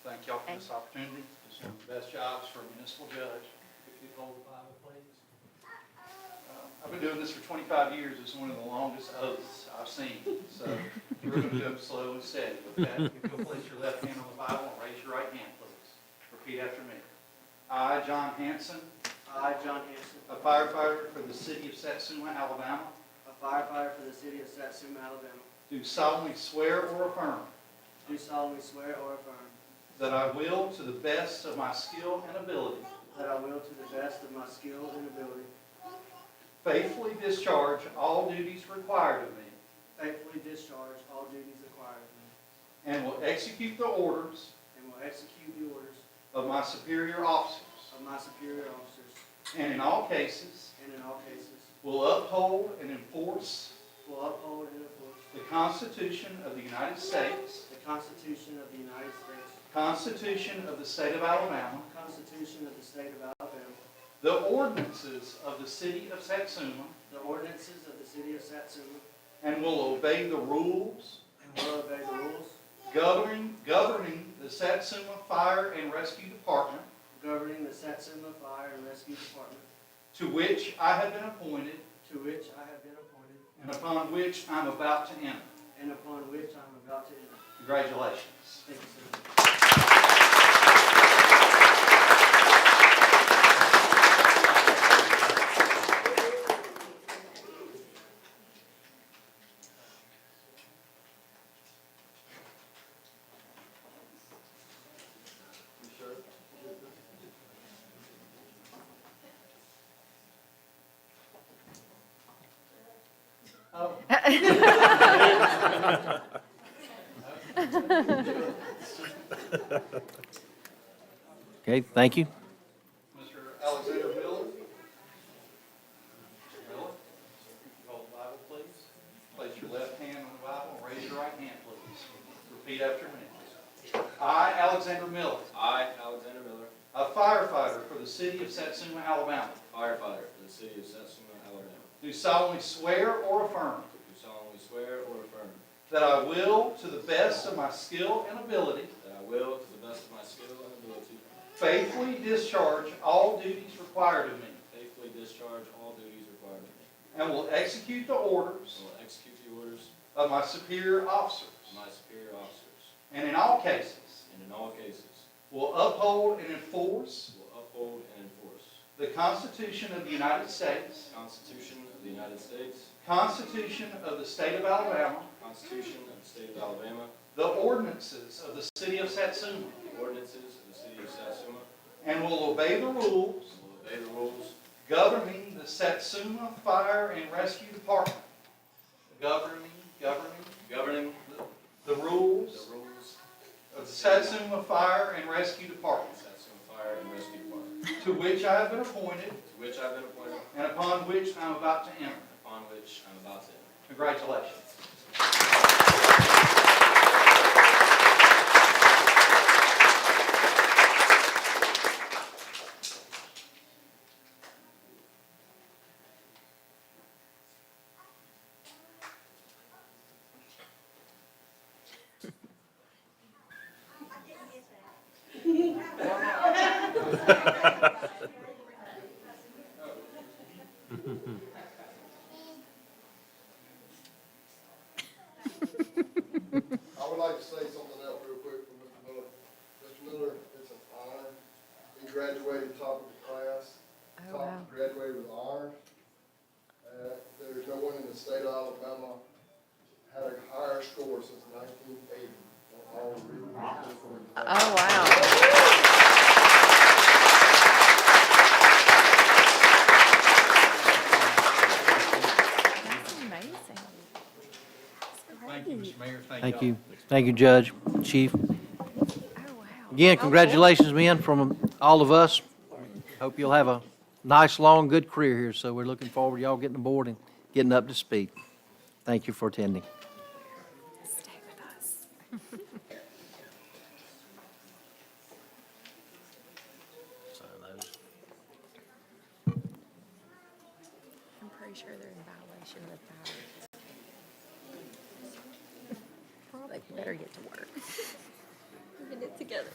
L: thank y'all for this opportunity. It's one of the best jobs for a municipal judge. If you hold the Bible, please. I've been doing this for 25 years. It's one of the longest oaths I've seen. So we're going to do it slow and steady, okay? If you'll place your left hand on the Bible and raise your right hand, please. Repeat after me. I, John Hanson,
M: I, John Hanson,
L: a firefighter for the city of Satsuma, Alabama,
M: a firefighter for the city of Satsuma, Alabama,
L: do solemnly swear or affirm
M: do solemnly swear or affirm
L: that I will, to the best of my skill and ability,
M: that I will, to the best of my skill and ability,
L: faithfully discharge all duties required of me,
M: faithfully discharge all duties required of me,
L: and will execute the orders
M: and will execute the orders
L: of my superior officers,
M: of my superior officers,
L: and in all cases
M: and in all cases
L: will uphold and enforce
M: will uphold and enforce
L: the Constitution of the United States,
M: the Constitution of the United States,
L: Constitution of the State of Alabama,
M: Constitution of the state of Alabama,
L: the ordinances of the city of Satsuma,
M: the ordinances of the city of Satsuma,
L: and will obey the rules
M: and will obey the rules
L: governing the Satsuma Fire and Rescue Department,
M: governing the Satsuma Fire and Rescue Department,
L: to which I have been appointed
M: to which I have been appointed
L: and upon which I am about to enter.
M: and upon which I am about to enter.
L: Congratulations.
M: Thank you, sir.
A: Okay, thank you.
L: Mr. Alexander Miller. Mr. Miller, hold the Bible, please. Place your left hand on the Bible and raise your right hand, please. Repeat after me. I, Alexander Miller,
N: I, Alexander Miller,
L: a firefighter for the city of Satsuma, Alabama,
N: firefighter for the city of Satsuma, Alabama,
L: do solemnly swear or affirm
N: do solemnly swear or affirm
L: that I will, to the best of my skill and ability,
N: that I will, to the best of my skill and ability,
L: faithfully discharge all duties required of me,
N: faithfully discharge all duties required of me,
L: and will execute the orders
N: and will execute the orders
L: of my superior officers,
N: of my superior officers,
L: and in all cases
N: and in all cases
L: will uphold and enforce
N: will uphold and enforce
L: the Constitution of the United States,
N: the Constitution of the United States,
L: Constitution of the State of Alabama,
N: Constitution of the state of Alabama,
L: the ordinances of the city of Satsuma,
N: the ordinances of the city of Satsuma,
L: and will obey the rules
N: and will obey the rules
L: governing the Satsuma Fire and Rescue Department. Governing
N: governing
L: the rules
N: the rules
L: of the Satsuma Fire and Rescue
N: of
L: Department,
N: the Satsuma Fire and Rescue Department,
L: to which I have been appointed
N: to which I have been appointed,
L: and upon which I am about to enter.
N: upon which I am about to enter.
L: Congratulations.
O: I would like to say something else real quick for Mr. Miller. Mr. Miller, it's an honor. He graduated top of the class. Graduated with honors. There's no one in the state of Alabama had a higher score since 1980 on all reading.
I: Oh, wow. That's amazing.
L: Thank you, Mr. Mayor.
A: Thank you. Thank you, Judge, Chief.
I: Oh, wow.
A: Again,
I: How cool.
A: congratulations, men, from all of us. Hope you'll have a nice, long, good career here. So we're looking forward to y'all getting aboard and getting up to speed. Thank you for attending.
I: Stay with us. I'm pretty sure they're in violation of that. Well, they better get to work.
E: in it together.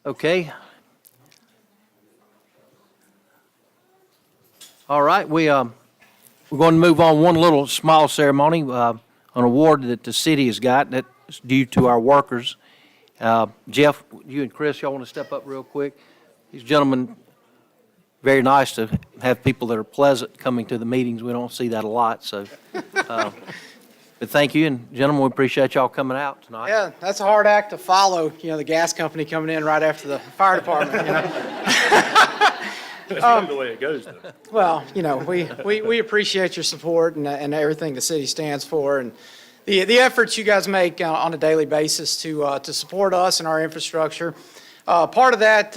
A: Okay. All right, we're going to move on one little small ceremony, an award that the city has got that's due to our workers. Jeff, you and Chris, y'all want to step up real quick? These gentlemen, very nice to have people that are pleasant coming to the meetings. We don't see that a lot, so. But thank you, and gentlemen, we appreciate y'all coming out tonight.
M: Yeah, that's a hard act to follow, the gas company coming in right after the fire department,
D: That's kind of the way it goes, though.
M: Well, we appreciate your support and everything the city stands for, and the efforts you guys make on a daily basis to support us and our infrastructure. Part of that,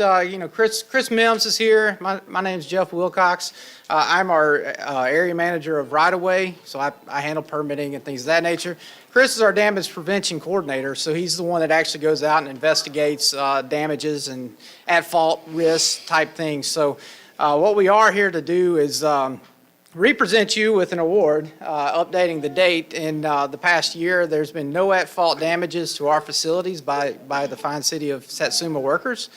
M: Chris Mims is here. My name's Jeff Wilcox. I'm our area manager of right-of-way, so I handle permitting and things of that nature. Chris is our damage prevention coordinator, so he's the one that actually goes out and investigates damages and at-fault risk type things. So what we are here to do is represent you with an award, updating the date. In the past year, there's been no at-fault damages to our facilities by the fine city of Satsuma workers.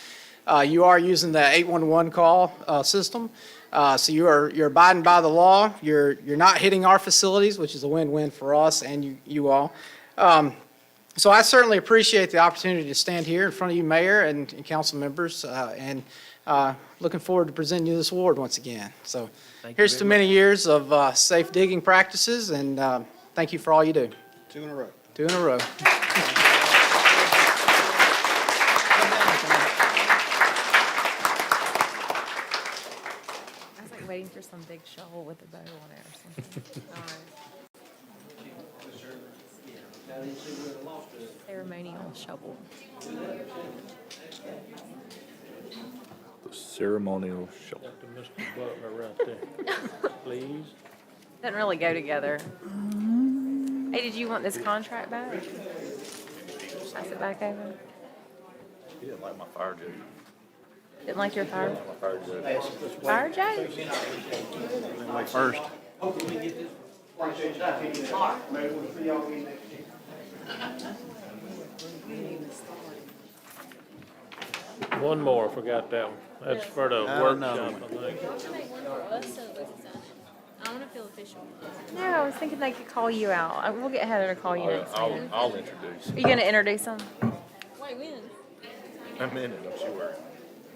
M: You are using the 811 call system, so you're abiding by the law. You're not hitting our facilities, which is a win-win for us and you all. So I certainly appreciate the opportunity to stand here in front of you, Mayor and council members, and looking forward to presenting you this award once again. So here's to many years of safe digging practices, and thank you for all you do.
K: 2 in a row.
M: 2 in a row.
I: I was like waiting for some big shovel with a bow on it or something. Ceremonial shovel.
D: The ceremonial show.
G: To Mr. Butler right there, please.
I: Doesn't really go together. Hey, did you want this contract back? Pass it back over.
D: He didn't like my fire joke.
I: Didn't like your fire?
D: My fire joke.
I: Fire joke?
F: Wait first.
G: One more, forgot that one. That's for the
F: another
G: workshop, I think.
E: I want to feel official.
I: No, I was thinking they could call you out. We'll get Heather to call you next time.
D: I'll introduce.
I: Are you gonna introduce them?
E: Wait, when?
D: I'm in it, don't you worry.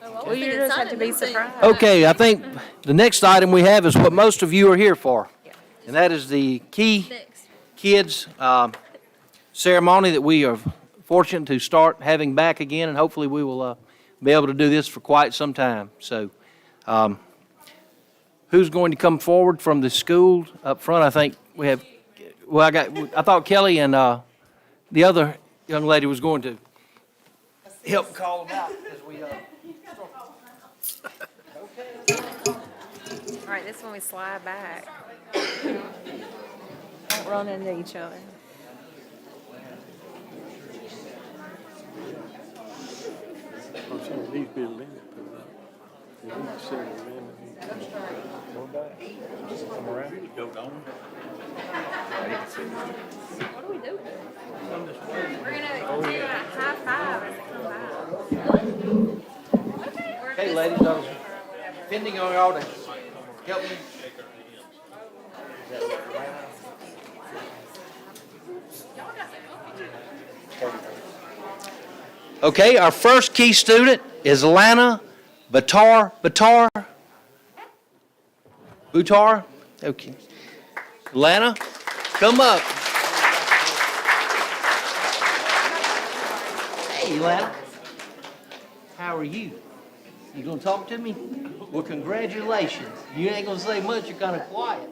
I: Well, you just have to be surprised.
A: Okay, I think the next item we have is what most of you are here for, and that is the Key
E: Next.
A: Kids ceremony that we are fortunate to start having back again, and hopefully we will be able to do this for quite some time. So who's going to come forward from the school up front? I think we have, well, I thought Kelly and the other young lady was going to help call them out as we
I: All right, this one we slide back. Don't run into each other.
G: These buildings put up. You need to send them in. Go back. Come around. Go down.
E: What do we do?
I: We're gonna do a high five as they come by.
A: Okay, ladies, I was depending on y'all to help me. Okay, our first key student is Lana Butar. Okay. Lana, come up. Hey, Lana. How are you? You gonna talk to me? Well, congratulations. You ain't gonna say much, you're kinda quiet.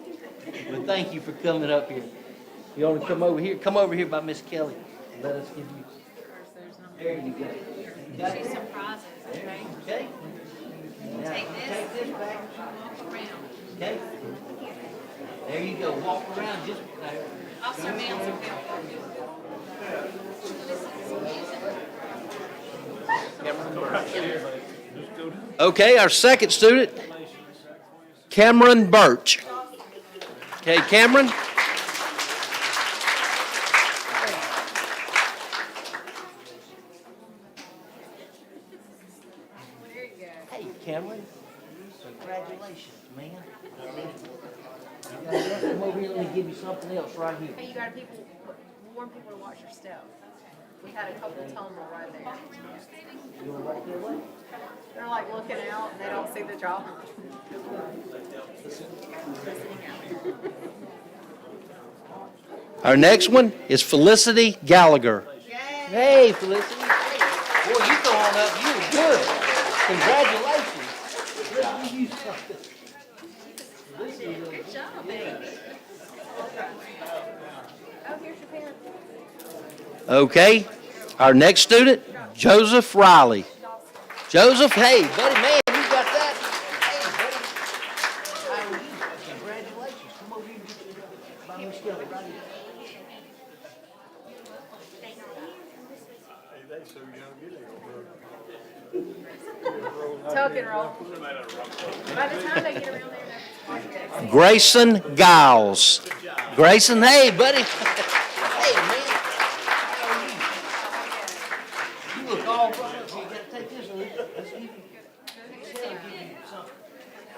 A: But thank you for coming up here. You wanna come over here? Come over here by Miss Kelly. Let us give you. There you go. Got it?
C: Some prizes, okay?
A: Okay? Now,
C: Take this.
A: take this back.
C: Walk around.
A: Okay? There you go. Walk around just there.
C: Also, mail some help.
A: Camera. Okay, our second student, Cameron Birch. Okay, Cameron? Hey, Cameron, congratulations, man. Come over here, let me give you something else right here.
I: Hey, you got people, warn people to watch your step. We had a couple tumble right there.
A: You want right there, what?
I: They're like looking out and they don't see the job.
A: Our next one is Felicity Gallagher. Hey, Felicity. Hey. Boy, you go on up. You were good. Congratulations. Let's give you something.
I: Good job, baby. Oh, here's your pen.
A: Okay, our next student, Joseph Riley. Joseph, hey, buddy, man, you got that? Hey, buddy. How are you? Congratulations. Come over here and get your by Miss Kelly right here.
K: Hey, they so young, you ain't gonna
I: Tuck and roll. By the time they get around there, they're
A: Grayson Giles. Grayson, hey, buddy. Hey, man. How are you? You look all grown up. You gotta take this one. Let's give you, give you something.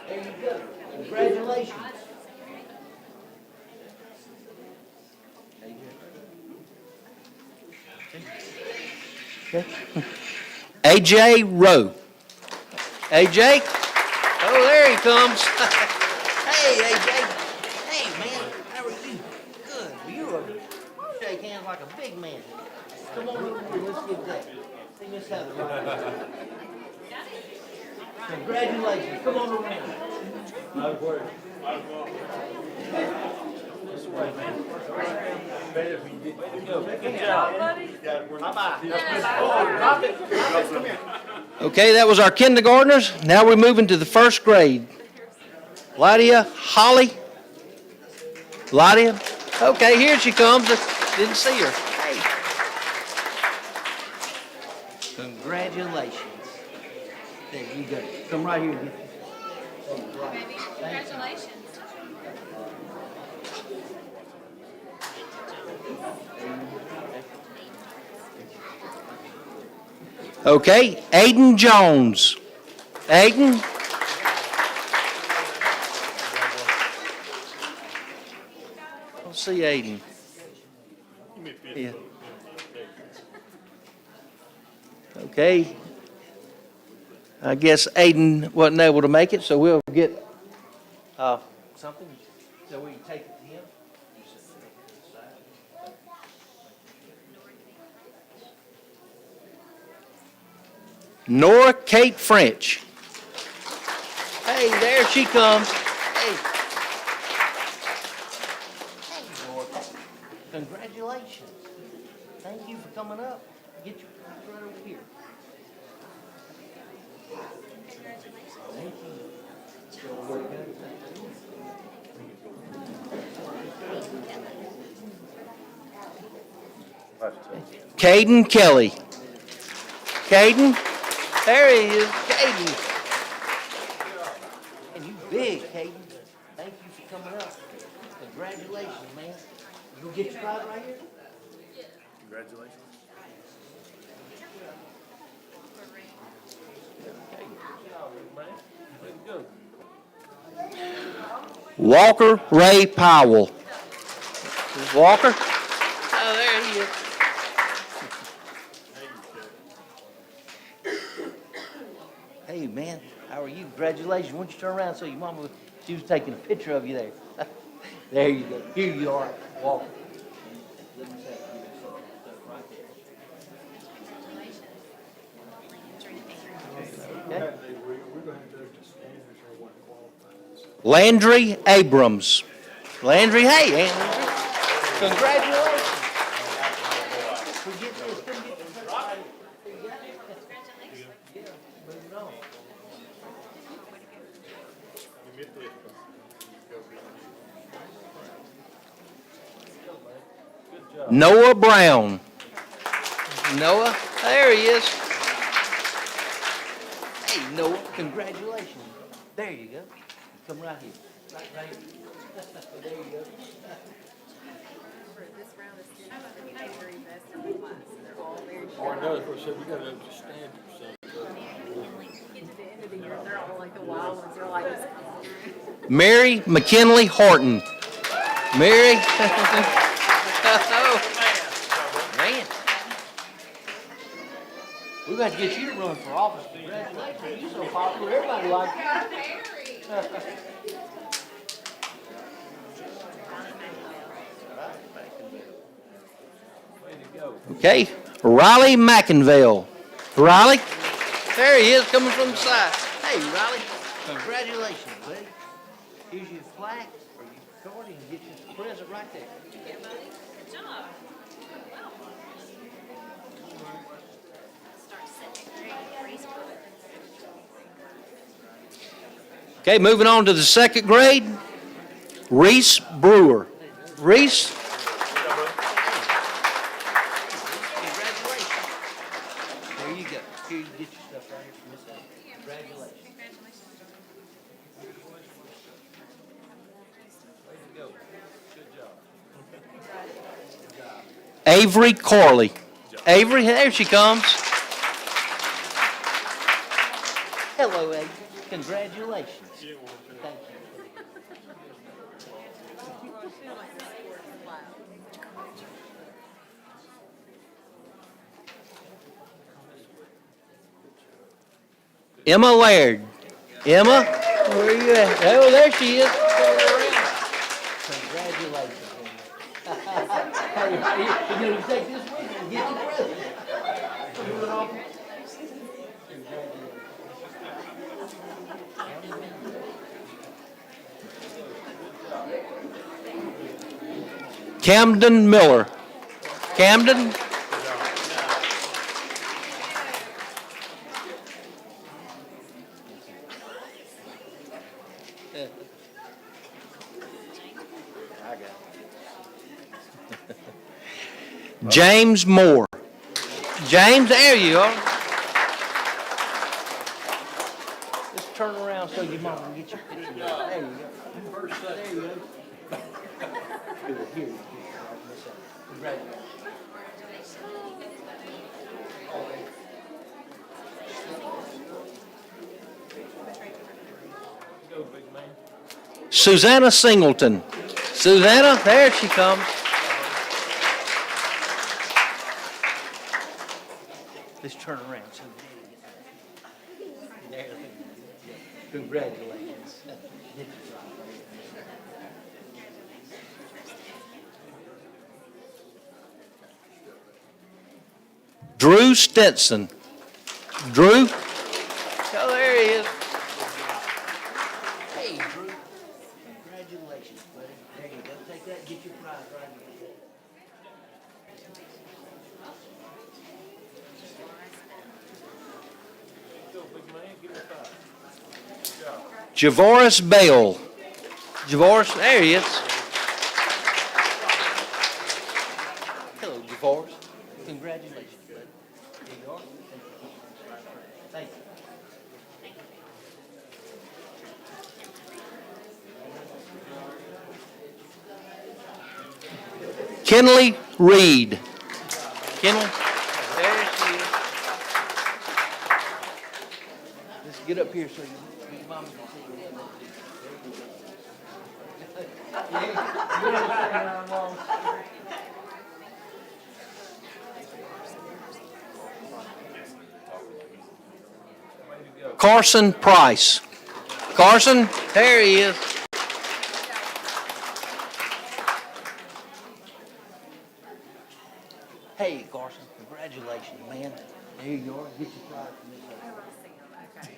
A: There you go. Congratulations. Okay. AJ Rowe. AJ? Oh, there he comes. Hey, AJ. Hey, man. How are you? Good. You shake hands like a big man. Come on over here. Let's get that. See Miss Heather right there. Congratulations. Come on over here. Okay, that was our kindergartners. Now we're moving to the first grade. Lydia Holly. Lydia. Okay, here she comes. Didn't see her. Hey. Congratulations. There you go. Come right here and get this.
C: Baby, congratulations.
A: Okay, Aiden Jones. Aiden. Let's see Aiden. Yeah. Okay. I guess Aiden wasn't able to make it, so we'll get something so we can take it to him. Nora Kate French. Hey, there she comes. Hey. Hey, Nora. Congratulations. Thank you for coming up. Get your prize right over here. Thank you. Caden Kelly. Caden? There he is, Caden. And you big, Caden. Thank you for coming up. Congratulations, man. You get your prize right here?
D: Congratulations.
A: Walker Ray Powell. Walker? Oh, there he is. Hey, man, how are you? Congratulations. Why don't you turn around so your mama, she was taking a picture of you there. There you go. Here you are, Walker. Okay. Landry Abrams. Landry, hey, Landry. Congratulations. Forget this. Come get this. Moving on. Noah Brown. Noah, there he is. Hey, Noah, congratulations. There you go. Come right here. Right here. There you go.
I: This round is very best in the class. They're all very
K: Or another person, you gotta understand yourself.
I: Get to the end of the year, they're all like the wild ones. They're like,
A: Mary McKinley Horton. Mary. Man. We're going to get you to run for office. Congratulations. You're so popular. Everybody likes you. Okay, Riley McInville. Riley, there he is coming from the side. Hey, Riley, congratulations, buddy. Here's your plaque or your card and get you the present right there.
C: Yeah, buddy. Good job. Well. Start second grade, Reese Brewer.
A: Okay, moving on to the second grade, Reese Brewer. Reese. Congratulations. There you go. Here, you get your stuff right here from this side. Congratulations. Avery Corley. Avery, there she comes. Hello, Avery. Congratulations. Thank you. Emma Laird. Emma, where are you at? Oh, there she is. Congratulations. You're going to take this with you and get the present. Camden Miller. Camden? James Moore. James, there you are. Just turn around so your mom can get your picture. There you go. There you go. Good. Here. Congratulations. Susanna Singleton. Susanna, there she comes. Let's turn around so there. Congratulations. Drew Stetson. Drew? Oh, there he is. Hey, Drew. Congratulations, buddy. There you go. Take that and get your prize right here. Javoris Bale. Javoris, there he is. Hello, Javoris. Congratulations, bud. There you are. Thank you. Kenley Reed. Kenley, there she is. Let's get up here so your mom can see you. Carson Price. Carson, there he is. Hey, Carson, congratulations, man. There you are. Get your prize from this side.
I: okay.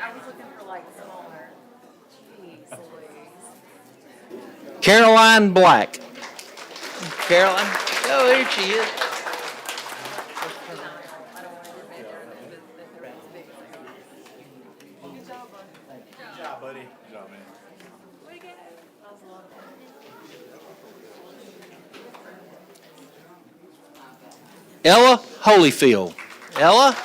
I: I was looking for like smaller. Jeez Louise.
A: Caroline Black. Caroline, oh, there she is.
D: Good job, buddy. Good job, man.
A: Ella Holyfield. Ella?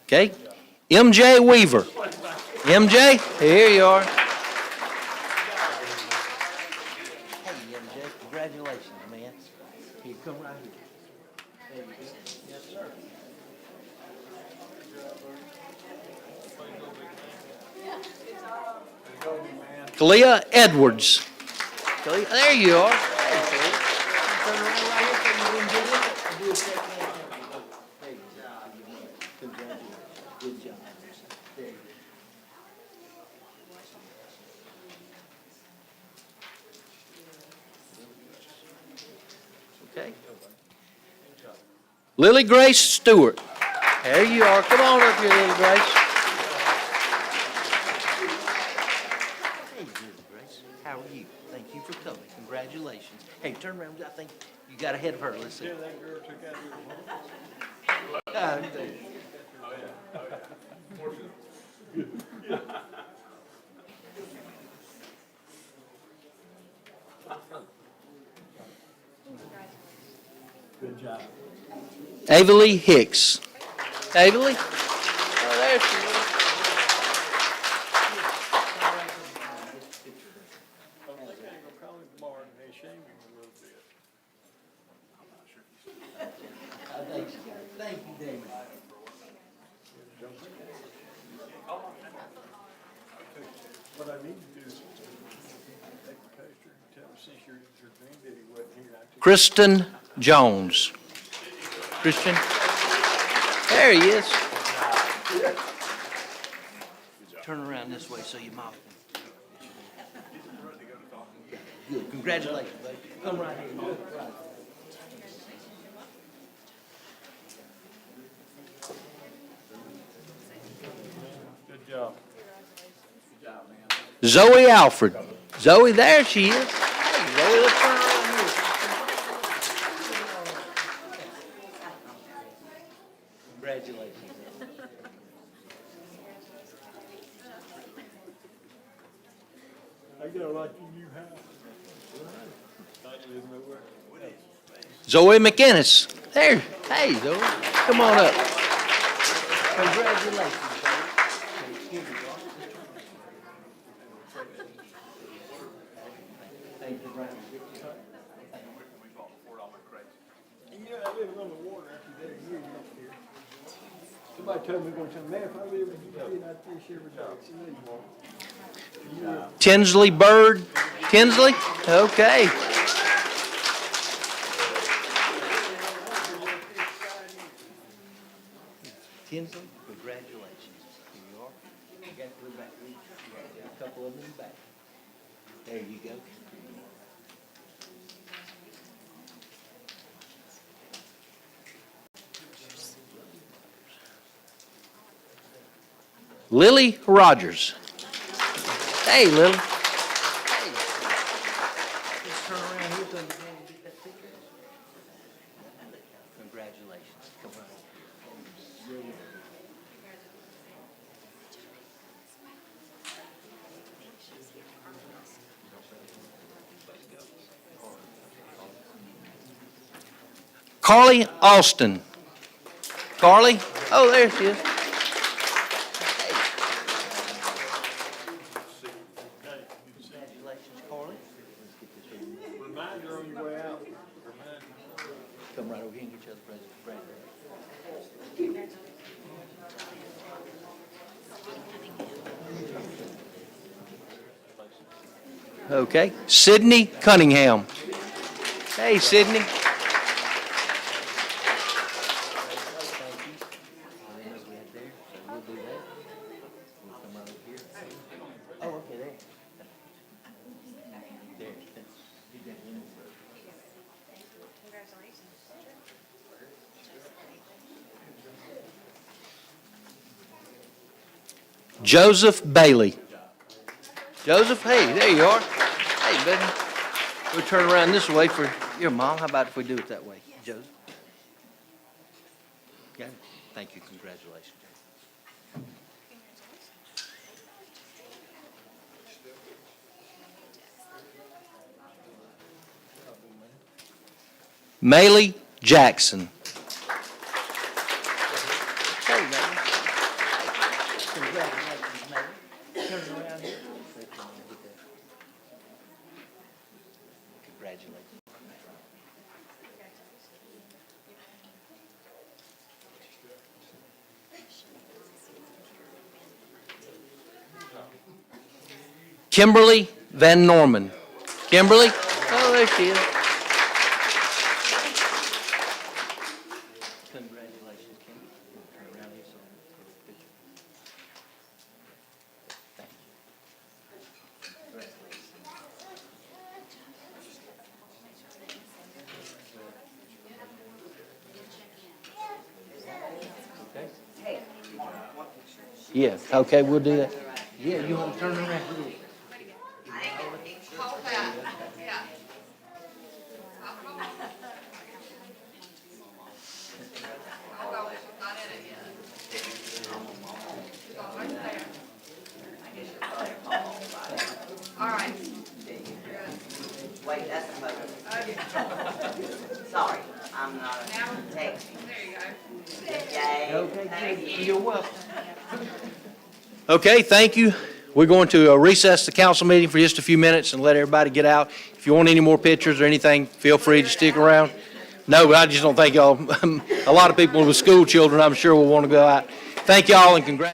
A: Okay. MJ Weaver. MJ, here you are. Hey, MJ, congratulations, man. Here, come right here. There you go. Yes, sir. Kalia Edwards. Kalia, there you are. Hey, Kalia. Turn around right here so you can get in it and do a shake hand. There you go. Congratulations. Good job. There you go. Okay. Lily Grace Stewart. There you are. Come on up here, Lily Grace. Hey, Lily Grace. How are you? Thank you for coming. Congratulations. Hey, turn around. I think you got ahead of her. Let's see.
F: Good job.
A: Avalee Hicks. Avalee? Oh, there she is. Thank you, David.
K: What I need to do is take a picture and tell me since your granddaddy wasn't here, I took
A: Kristen Jones. Christian? There he is. Turn around this way so your mom can. Good. Congratulations, buddy. Come right here. Mom. Right.
K: Good job.
A: Zoe Alfred. Zoe, there she is. Hey, Zoe, let's turn around here. Congratulations.
K: I got like a new house. I live nowhere.
A: Zoe McInnes. There. Hey, Zoe. Come on up. Congratulations, Zoe. Here you go. Thank you, Brian.
K: You know, I live on the water after that year up here. Somebody told me one time, man, if I lived in Houston, I'd fish every day. I said, no, you won't.
A: Tinsley Bird. Tinsley? Okay. Tinsley, congratulations. Here you are. You got to go back. You got a couple of them in the back. There you go. Lily Rogers. Hey, Lily. Hey. Just turn around here so you can get that picture. Congratulations. Come on. Carly Austin. Carly? Oh, there she is. Congratulations, Carly. Let's get this over.
K: Reminder on your way out.
A: Come right over here and get you other presents for Brandon. Okay, Sydney Cunningham. Hey, Sydney. Oh, okay, there. There. Joseph Bailey. Joseph, hey, there you are. Hey, buddy. We'll turn around this way for your mom. How about if we do it that way, Joseph? Okay, thank you, congratulations. Maylee Jackson. Hey, Maylee.
K: Congratulations, Mayor. Turn around here.
A: Congratulations. Kimberly Van Norman. Kimberly? Oh, there she is. Congratulations, Kimberly. Turn around here so I can take a picture. Thank you. Congratulations. Okay. Yeah, okay, we'll do that. Yeah, you want to turn around?
P: Wait, that's a motion. Sorry, I'm not texting. There you go. Yay.
A: Okay,
P: Thank you.
A: you're welcome. Okay, thank you. We're going to recess the council meeting for just a few minutes and let everybody get out. If you want any more pictures or anything, feel free to stick around. No, but I just don't think y'all, a lot of people with school children, I'm sure will want to go out. Thank y'all and congratulations.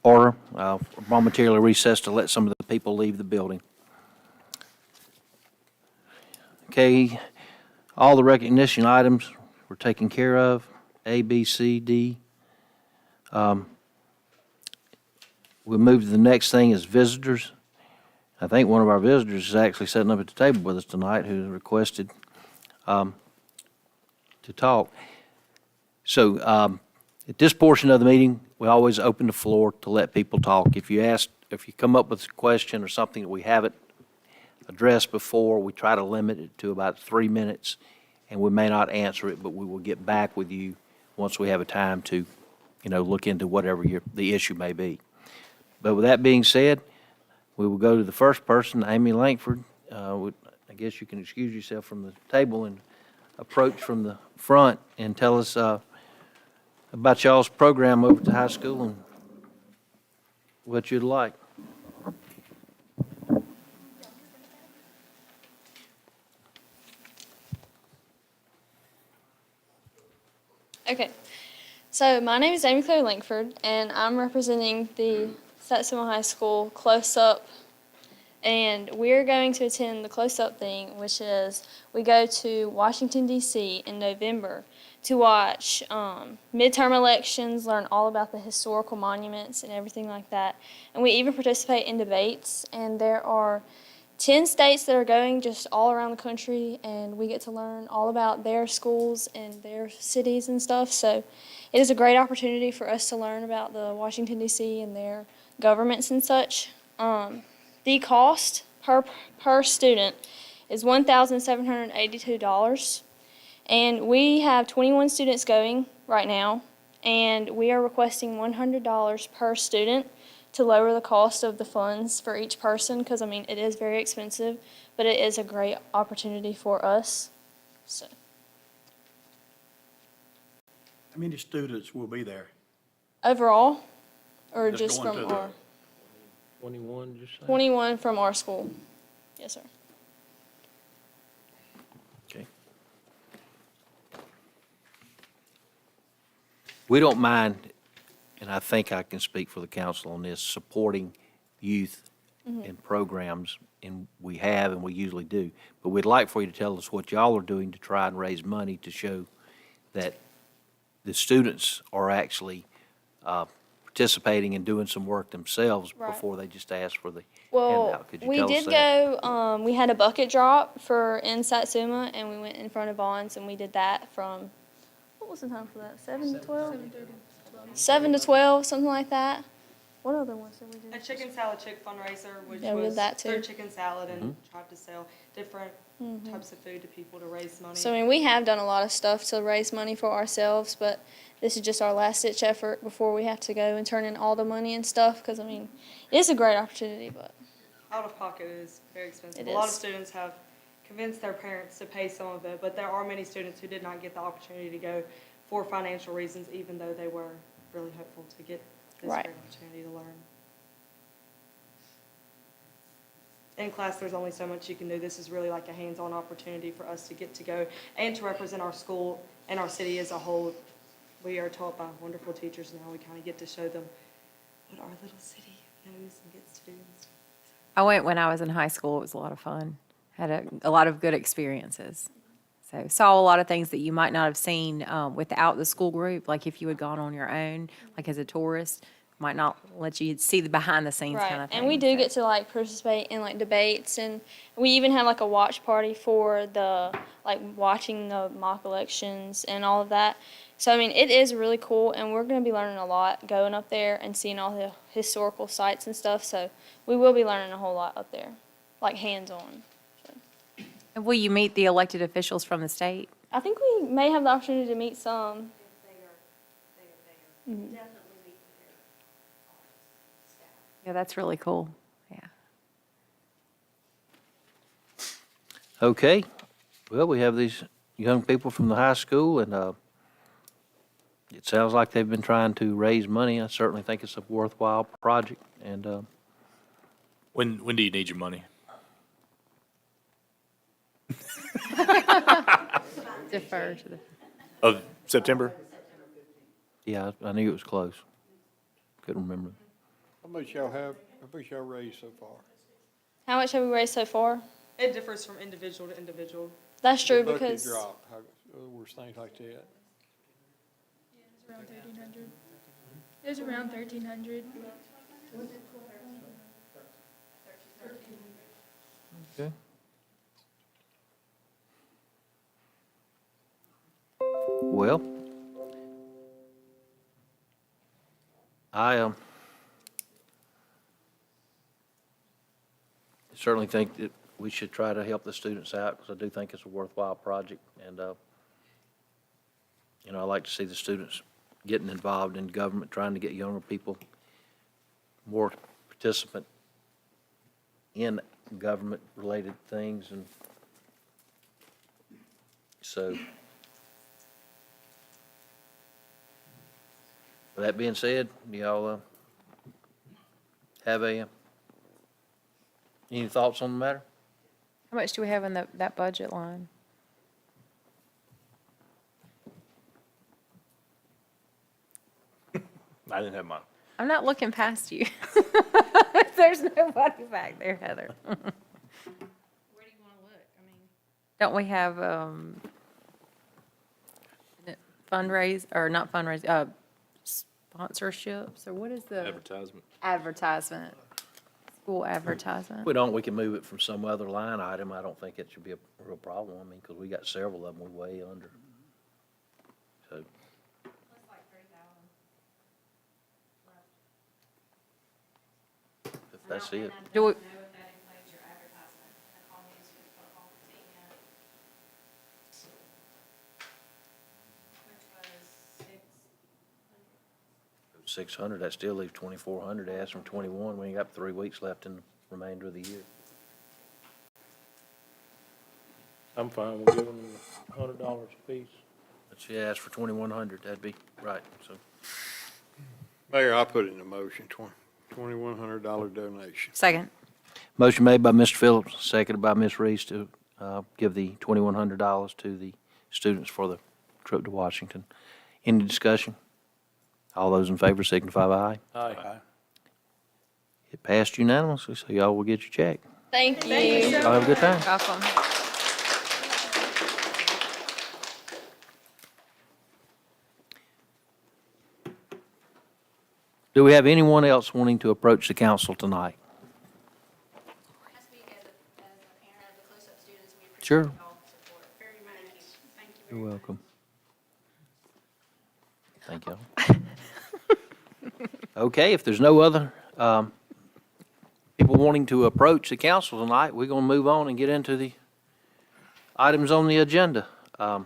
A: order. Momentarily recess to let some of the people leave the building. Okay, all the recognition items were taken care of, A, B, C, D. We'll move to the next thing is visitors. I think one of our visitors is actually sitting up at the table with us tonight who requested to talk. So at this portion of the meeting, we always open the floor to let people talk. If you come up with a question or something that we haven't addressed before, we try to limit it to about 3 minutes, and we may not answer it, but we will get back with you once we have a time to, look into whatever the issue may be. But with that being said, we will go to the first person, Amy Langford. I guess you can excuse yourself from the table and approach from the front and tell us about y'all's program over at the high school and what you'd like.
Q: Okay, so my name is Amy Claire Langford, and I'm representing the Satsuma High School close-up, and we're going to attend the close-up thing, which is we go to Washington, D.C. in November to watch midterm elections, learn all about the historical monuments and everything like that, and we even participate in debates, and there are 10 states that are going just all around the country, and we get to learn all about their schools and their cities and stuff. So it is a great opportunity for us to learn about the Washington, D.C. and their governments and such. The cost per student is $1,782, and we have 21 students going right now, and we are requesting $100 per student to lower the cost of the funds for each person, because, it is very expensive, but it is a great opportunity for us. So,
F: How many students will be there?
Q: overall, or
F: Just
Q: just
F: going
Q: from
F: to the-
Q: our,
G: 21, just say?
Q: 21 from our school? Yes, sir.
A: Okay. We don't mind, and I think I can speak for the council on this, supporting youth in programs, and we have and we usually do. But we'd like for you to tell us what y'all are doing to try and raise money to show that the students are actually participating and doing some work themselves
Q: Right.
A: before they just ask for the
Q: Well,
A: handout. Could you
Q: we
A: tell us
Q: did
A: that?
Q: go, we had a bucket drop in Satsuma, and we went in front of Vons, and we did that from, what was the time for that, 7 to 12? 7 to 12, something like that. What other ones did we do?
H: A chicken salad chick fundraiser, which
Q: Yeah, we did
H: was
Q: that too.
H: third chicken salad and tried to sell different types of food to people to raise money.
Q: So, we have done a lot of stuff to raise money for ourselves, but this is just our last-ditch effort before we have to go and turn in all the money and stuff, because, it is a great opportunity, but
H: Out of pocket is very expensive.
Q: It
H: A lot of
Q: is.
H: students have convinced their parents to pay some of it, but there are many students who did not get the opportunity to go for financial reasons, even though they were really hopeful to get this
Q: Right.
H: great opportunity to learn. In class, there's only so much you can do. This is really like a hands-on opportunity for us to get to go and to represent our school and our city as a whole. We are taught by wonderful teachers now. We kind of get to show them what our little city knows and gets to do.
I: I went when I was in high school. It was a lot of fun. Had a lot of good experiences. So saw a lot of things that you might not have seen without the school group. Like if you had gone on your own, like as a tourist, might not let you see the behind the scenes kind of thing.
Q: And we do
I: So-
Q: get to participate in debates, and we even have a watch party for the watching the mock elections and all of that. So it is really cool, and we're going to be learning a lot going up there and seeing all the historical sites and stuff. So we will be learning a whole lot up there, hands-on.
I: And will you meet the elected officials from the state?
Q: I think we may have the opportunity to meet some. Mhm.
I: Yeah, that's really cool. Yeah.
A: Okay, well, we have these young people from the high school, and it sounds like they've been trying to raise money. I certainly think it's a worthwhile project, and
D: When do you need your money?
I: Defer to the.
D: Of September?
A: yeah, I knew it was close. Couldn't remember.
K: How much y'all raised so far?
Q: How much have we raised so far?
E: It differs from individual to individual.
Q: That's true
K: The bucket
Q: because
K: drop, how, worse things like that.
Q: around 1,300. It was around 1,300.
A: Okay. Well, I certainly think that we should try to help the students out, because I do think it's a worthwhile project. And, you know, I like to see the students getting involved in government, trying to get younger people more participant in government-related things. And so, with that being said, do y'all have any thoughts on the matter?
I: How much do we have in that budget line?
D: I didn't have mine.
I: I'm not looking past you. There's nobody back there, Heather.
C: Where do you want to look? I mean,
I: Don't we have, fundraise, or not fundraise, sponsorships, or what is the?
D: Advertisement.
I: Advertisement. School advertisement.
A: If we don't, we can move it from some other line item. I don't think it should be a real problem. I mean, because we got several of them we're way under. So,
C: looks like 3,000 left.
A: if that's it.
C: I
I: Do
C: don't
I: we-
C: know if that includes your advertisement, the call news for the football team yet. Which was
A: 600, that still leaves 2,400 to ask from 21. We ain't got 3 weeks left in the remainder of the year.
G: I'm fine with giving them $100 apiece.
A: But she asked for 2,100, that'd be right, so.
K: Mayor, I'll put it in the motion, $2,100 donation.
I: Second.
A: Motion made by Mr. Phillips, seconded by Ms. Reese to give the $2,100 to the students for the trip to Washington. Any discussion? All those in favor signify by aye.
G: Aye.
A: It passed unanimously, so y'all will get your check.
Q: Thank you.
A: Y'all have a good time.
I: Welcome.
A: Do we have anyone else wanting to approach the council tonight?
Q: As a parent of the close-up students, we appreciate
A: Sure.
Q: y'all's support very much. Thank you very
A: You're
Q: much.
A: welcome. Thank y'all. Okay, if there's no other people wanting to approach the council tonight, we're going to move on and get into the items on the agenda. The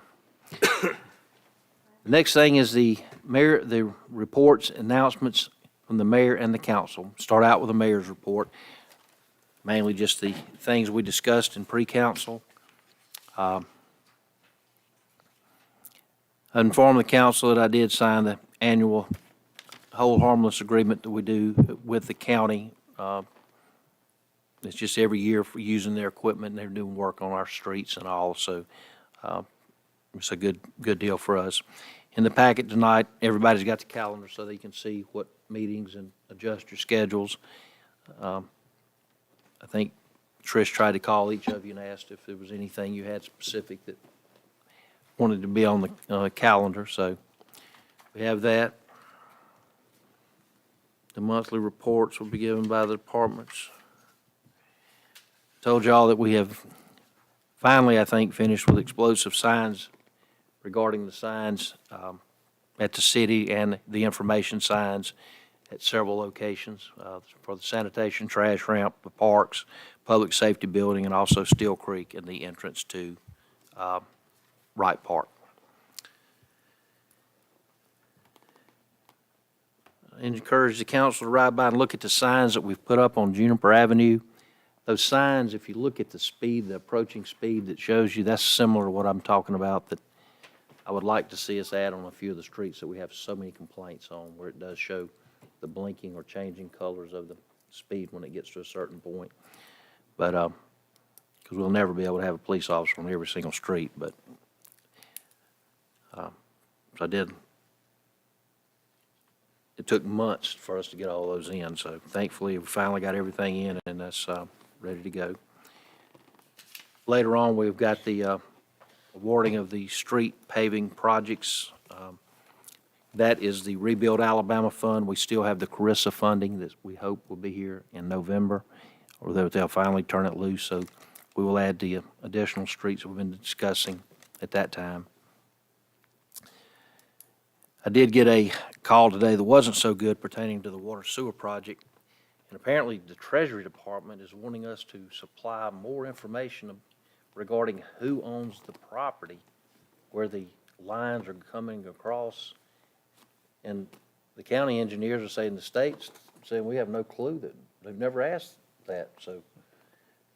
A: next thing is the reports, announcements from the mayor and the council. Start out with the mayor's report, mainly just the things we discussed in pre-council. I informed the council that I did sign the annual hold harmless agreement that we do with the county. It's just every year for using their equipment, and they're doing work on our streets and all, so it's a good deal for us. In the packet tonight, everybody's got the calendar so they can see what meetings and adjust your schedules. I think Trish tried to call each of you and asked if there was anything you had specific that wanted to be on the calendar, so we have that. The monthly reports will be given by the departments. Told y'all that we have finally, I think, finished with explosive signs regarding the signs at the city and the information signs at several locations for the sanitation, trash ramp, the parks, public safety building, and also Steel Creek and the entrance to Wright Park. I encourage the council to ride by and look at the signs that we've put up on Juniper Avenue. Those signs, if you look at the speed, the approaching speed that shows you, that's similar to what I'm talking about, that I would like to see us add on a few of the streets that we have so many complaints on, where it does show the blinking or changing colors of the speed when it gets to a certain point. But, because we'll never be able to have a police officer on every single street, but, so I did it took months for us to get all those in, so thankfully, we finally got everything in, and that's ready to go. Later on, we've got the awarding of the street paving projects. That is the Rebuild Alabama Fund. We still have the Carissa funding that we hope will be here in November, or that they'll finally turn it loose, so we will add the additional streets we've been discussing at that time. I did get a call today that wasn't so good pertaining to the water sewer project, and apparently the Treasury Department is wanting us to supply more information regarding who owns the property where the lines are coming across. And the county engineers are saying, the state's saying, we have no clue, that they've never asked that. So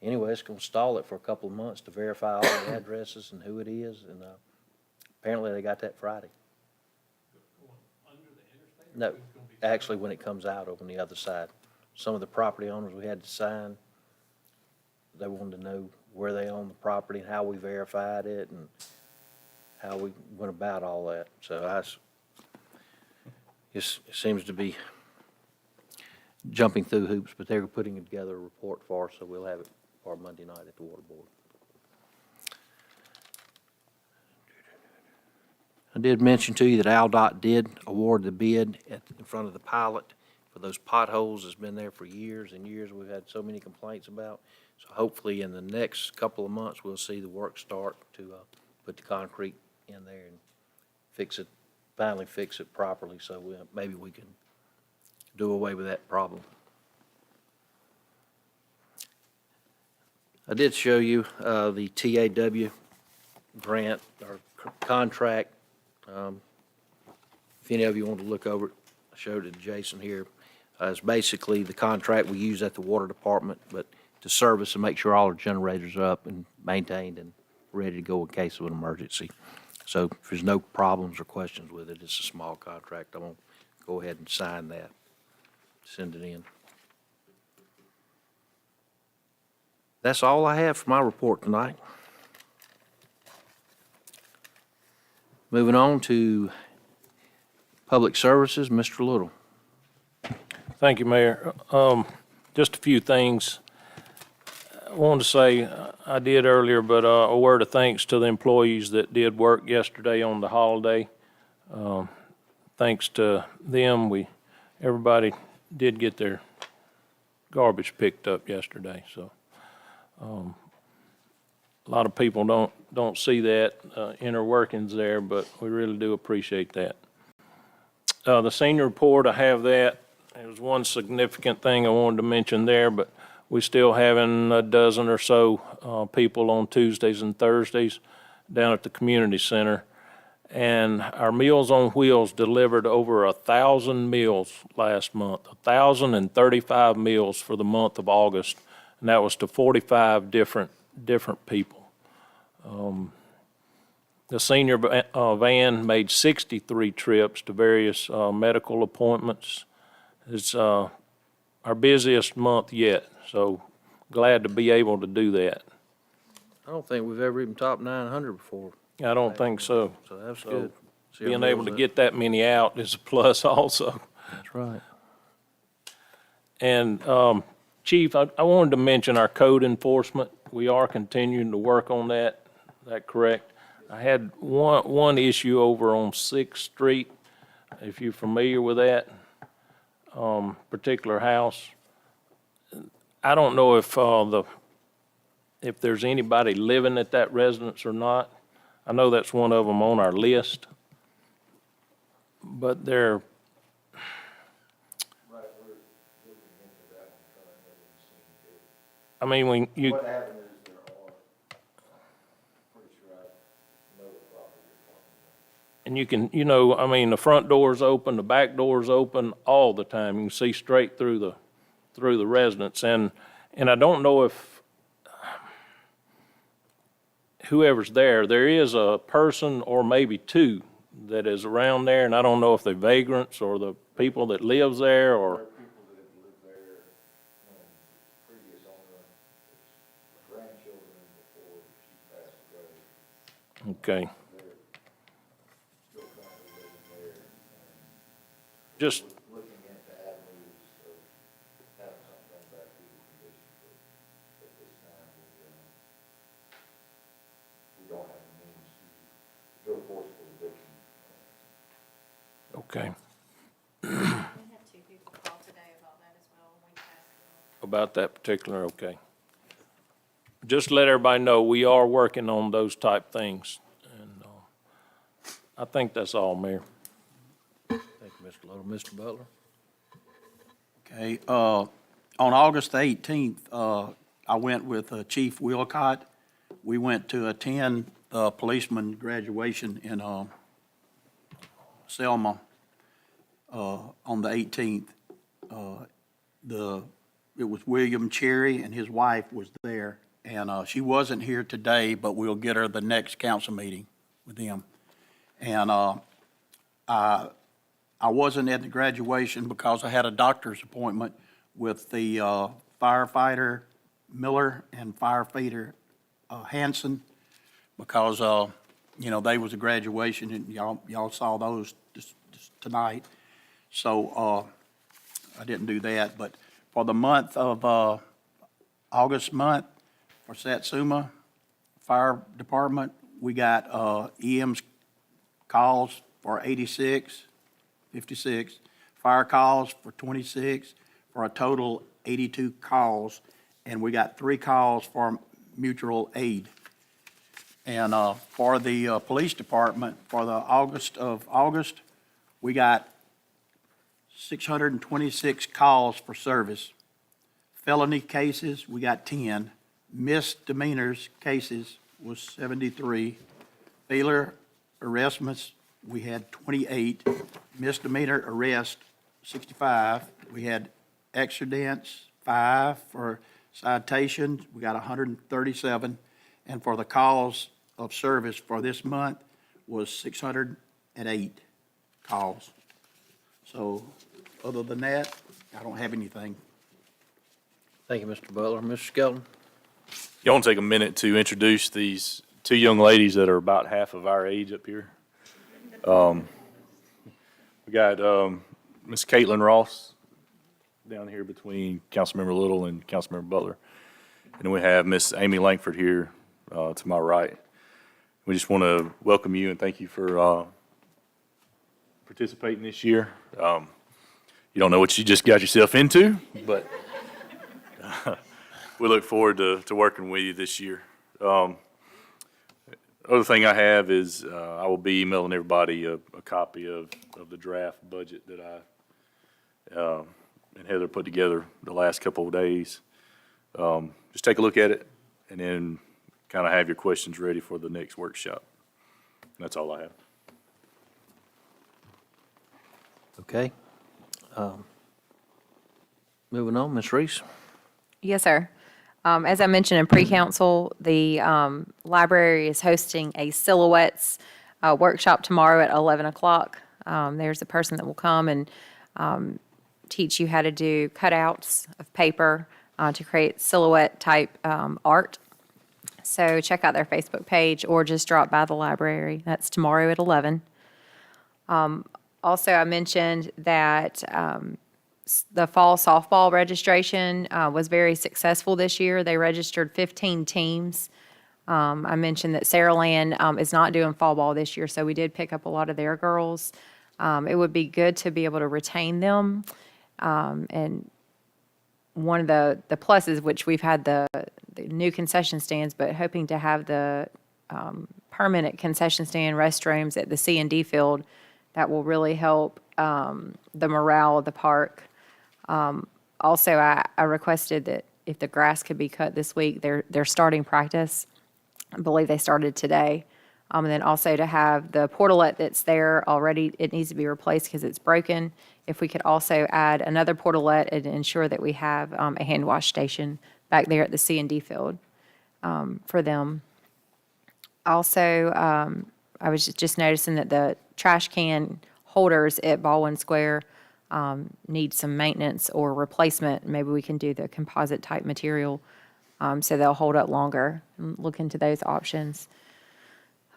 A: anyway, it's going to stall it for a couple of months to verify all the addresses and who it is, and apparently they got that Friday. No, actually, when it comes out over on the other side. Some of the property owners we had to sign, they wanted to know where they own the property and how we verified it and how we went about all that. So it seems to be jumping through hoops, but they're putting together a report for us, so we'll have it for Monday night at the Water Board. I did mention to you that AlDOT did award the bid in front of the pilot for those potholes that's been there for years and years. We've had so many complaints about. So hopefully in the next couple of months, we'll see the work start to put the concrete in there and fix it, finally fix it properly, so maybe we can do away with that problem. I did show you the TAW grant or contract. If any of you want to look over it, I showed it to Jason here. It's basically the contract we use at the water department, but to service and make sure all our generators are up and maintained and ready to go in case of an emergency. So if there's no problems or questions with it, it's a small contract. I'm going to go ahead and sign that, send it in. That's all I have for my report tonight. Moving on to Public Services, Mr. Little.
G: Thank you, Mayor. Just a few things. I wanted to say, I did earlier, but a word of thanks to the employees that did work yesterday on the holiday. Thanks to them, everybody did get their garbage picked up yesterday. So a lot of people don't see that inner workings there, but we really do appreciate that. The senior report, I have that. There's one significant thing I wanted to mention there, but we still having a dozen or so people on Tuesdays and Thursdays down at the community center. And our Meals on Wheels delivered over 1,000 meals last month, 1,035 meals for the month of August, and that was to 45 different people. The senior van made 63 trips to various medical appointments. It's our busiest month yet, so glad to be able to do that.
A: I don't think we've ever even topped 900 before.
G: I don't think so.
A: So that's good. See our
G: Being able to
A: meals
G: get that many out is a plus also.
A: up. That's right.
G: And Chief, I wanted to mention our code enforcement. We are continuing to work on that. Is that correct? I had one issue over on 6th Street, if you're familiar with that particular house. I don't know if there's anybody living at that residence or not. I know that's one of them on our list. But they're
J: Right, we're looking into that and currently and seeing
G: I mean, when you,
J: what happened is there are, pretty sure I know the property you're talking about.
G: and you can, I mean, the front door's open, the back door's open all the time. You can see straight through the residence. And I don't know if whoever's there is a person or maybe two that is around there, and I don't know if they're vagrants or the people that lives there
J: There
G: or,
J: are people that have lived there when the previous owner, his grandchildren before she passed away.
G: okay.
J: They're still currently living there and
G: Just,
J: we're
G: Okay.
C: We had two people call today about that as well. We passed it on.
G: About that particular, okay. Just let everybody know, we are working on those type things. And I think that's all, Mayor.
A: Thank you, Mr. Little. Mr. Butler?
F: Okay, on August 18th, I went with Chief Wilcott. We went to attend the policeman graduation in Selma on the 18th. It was William Cherry and his wife was there, and she wasn't here today, but we'll get her the next council meeting with them. And I wasn't at the graduation because I had a doctor's appointment with the firefighter Miller and firefighter Hanson, because, they was a graduation, and y'all saw those just tonight. So I didn't do that, but for the month of August month, for Satsuma Fire Department, we got EM's calls for 56, fire calls for 26, for a total 82 calls, and we got 3 calls for mutual aid. And for the police department, for the August, we got 626 calls for service. Felony cases, we got 10. Misdemeanors cases was 73. Failure arrestments, we had 28. Misdemeanor arrest, 65. We had accidents, 5. For citations, we got 137. And for the calls of service for this month was 608 calls. So other than that, I don't have anything.
A: Thank you, Mr. Butler. Mr. Skelton?
D: You want to take a minute to introduce these 2 young ladies that are about half of our age up here? We got Miss Caitlin Ross down here between Councilmember Little and Councilmember Butler. And then we have Miss Amy Langford here to my right. We just want to welcome you and thank you for participating this year. You don't know what you just got yourself into, but we look forward to working with you this year. Other thing I have is I will be emailing everybody a copy of the draft budget that I and Heather put together the last couple of days. Just take a look at it and then kind of have your questions ready for the next workshop. That's all I have.
A: Okay. Moving on, Ms. Reese?
I: Yes, sir. As I mentioned in pre-council, the library is hosting a silhouettes workshop tomorrow at 11 o'clock. There's a person that will come and teach you how to do cutouts of paper to create silhouette-type art. So check out their Facebook page or just drop by the library. That's tomorrow at 11. Also, I mentioned that the fall softball registration was very successful this year. They registered 15 teams. I mentioned that Saraland is not doing fall ball this year, so we did pick up a lot of their girls. It would be good to be able to retain them. And one of the pluses, which we've had the new concession stands, but hoping to have the permanent concession stand restrooms at the C&D field, that will really help the morale of the park. Also, I requested that if the grass could be cut this week, they're starting practice. I believe they started today. And then also to have the portalet that's there already, it needs to be replaced because it's broken. If we could also add another portalet and ensure that we have a hand wash station back there at the C&D field for them. Also, I was just noticing that the trash can holders at Baldwin Square need some maintenance or replacement. Maybe we can do the composite type material so they'll hold up longer. Look into those options.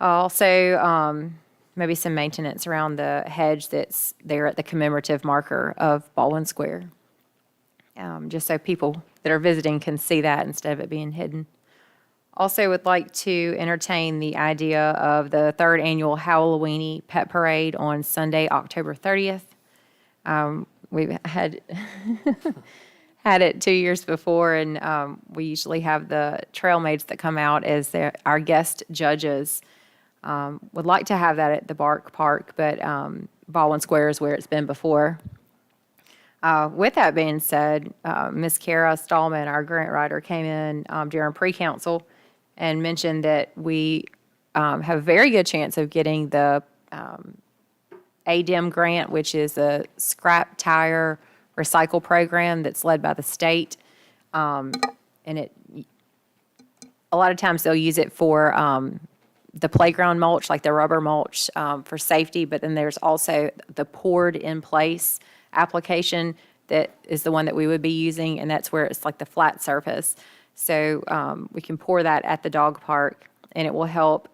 I: Also, maybe some maintenance around the hedge that's there at the commemorative marker of Baldwin Square. Just so people that are visiting can see that instead of it being hidden. Also would like to entertain the idea of the third annual Halloweeny Pet Parade on Sunday, October 30th. We've had, had it 2 years before, and we usually have the trail maids that come out as our guest judges. Would like to have that at the Bark Park, but Baldwin Square is where it's been before. With that being said, Ms. Kara Stallman, our grant writer, came in during pre-council and mentioned that we have a very good chance of getting the ADEM grant, which is a scrap tire recycle program that's led by the state. And a lot of times they'll use it for the playground mulch, like the rubber mulch for safety, but then there's also the poured in place application that is the one that we would be using, and that's where it's like the flat surface. So we can pour that at the dog park, and it will help.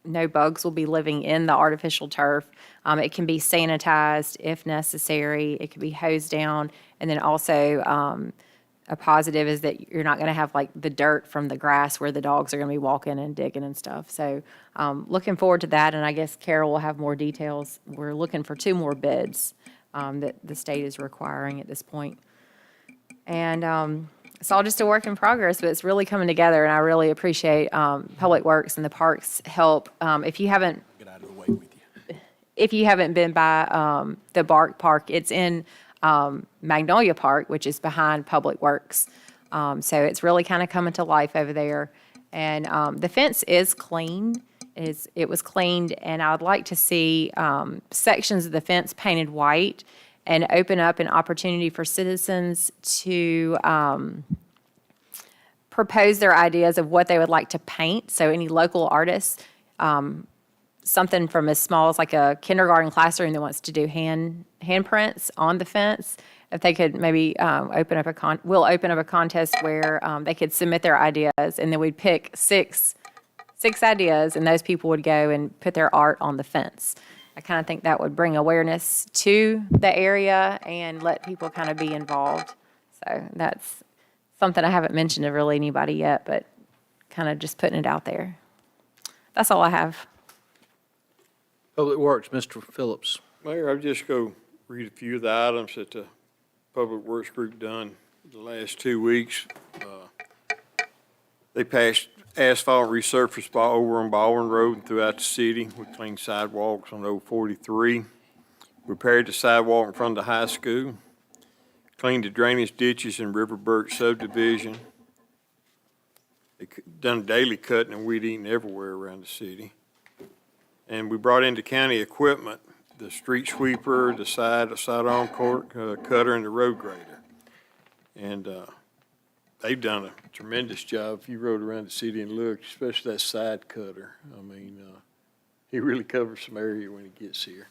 I: No bugs will be living in the artificial turf. It can be sanitized if necessary. It can be hosed down, and then also a positive is that you're not going to have like the dirt from the grass where the dogs are going to be walking and digging and stuff. So looking forward to that, and I guess Carol will have more details. We're looking for 2 more bids that the state is requiring at this point. And it's all just a work in progress, but it's really coming together, and I really appreciate Public Works and the parks' help. If you haven't been by the Bark Park, it's in Magnolia Park, which is behind Public Works. So it's really kind of coming to life over there. And the fence is clean. It was cleaned, and I would like to see sections of the fence painted white and open up an opportunity for citizens to propose their ideas of what they would like to paint. So any local artists, something from as small as like a kindergarten classroom that wants to do handprints on the fence, if they could maybe we'll open up a contest where they could submit their ideas, and then we'd pick six ideas, and those people would go and put their art on the fence. I kind of think that would bring awareness to the area and let people kind of be involved. So that's something I haven't mentioned to really anybody yet, but kind of just putting it out there. That's all I have.
A: Public Works, Mr. Phillips.
K: Mayor, I'll just go read a few of the items that the Public Works Group done the last 2 weeks. They passed asphalt resurfaced over on Baldwin Road and throughout the city. We cleaned sidewalks on Old 43. Repaired the sidewalk in front of the high school. Cleaned the drainage ditches in River Birch subdivision. They done daily cutting and weed eating everywhere around the city. And we brought into county equipment, the street sweeper, the sidearm cutter, and the road grader. And they've done a tremendous job. If you rode around the city and looked, especially that side cutter, I mean, he really covers some area when he gets here.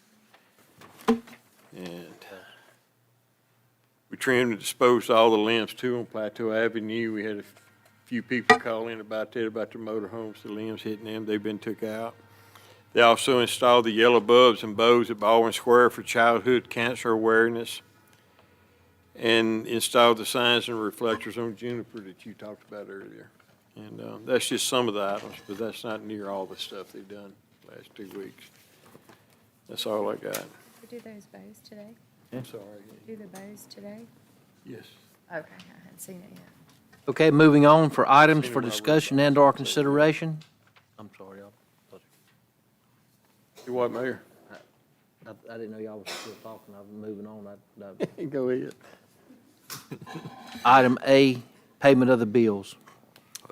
K: And we trimmed and disposed of all the limbs too on Plateau Avenue. We had a few people call in about that, about their motorhomes, the limbs hitting them. They've been took out. They also installed the yellow bulbs and bows at Baldwin Square for childhood cancer awareness, and installed the signs and reflectors on Juniper that you talked about earlier. And that's just some of the items, but that's not near all the stuff they've done the last 2 weeks. That's all I got.
I: We do those bows today?
K: I'm sorry.
I: Do the bows today?
K: Yes.
I: Okay, I hadn't seen it yet.
A: Okay, moving on for items
K: Seen it
A: for
K: when I
A: discussion
K: wrote it.
A: and/or consideration. I'm sorry, y'all.
K: You what, Mayor?
A: I didn't know y'all was still talking. I'm moving on.
K: Go ahead.
A: Item A, payment of the bills.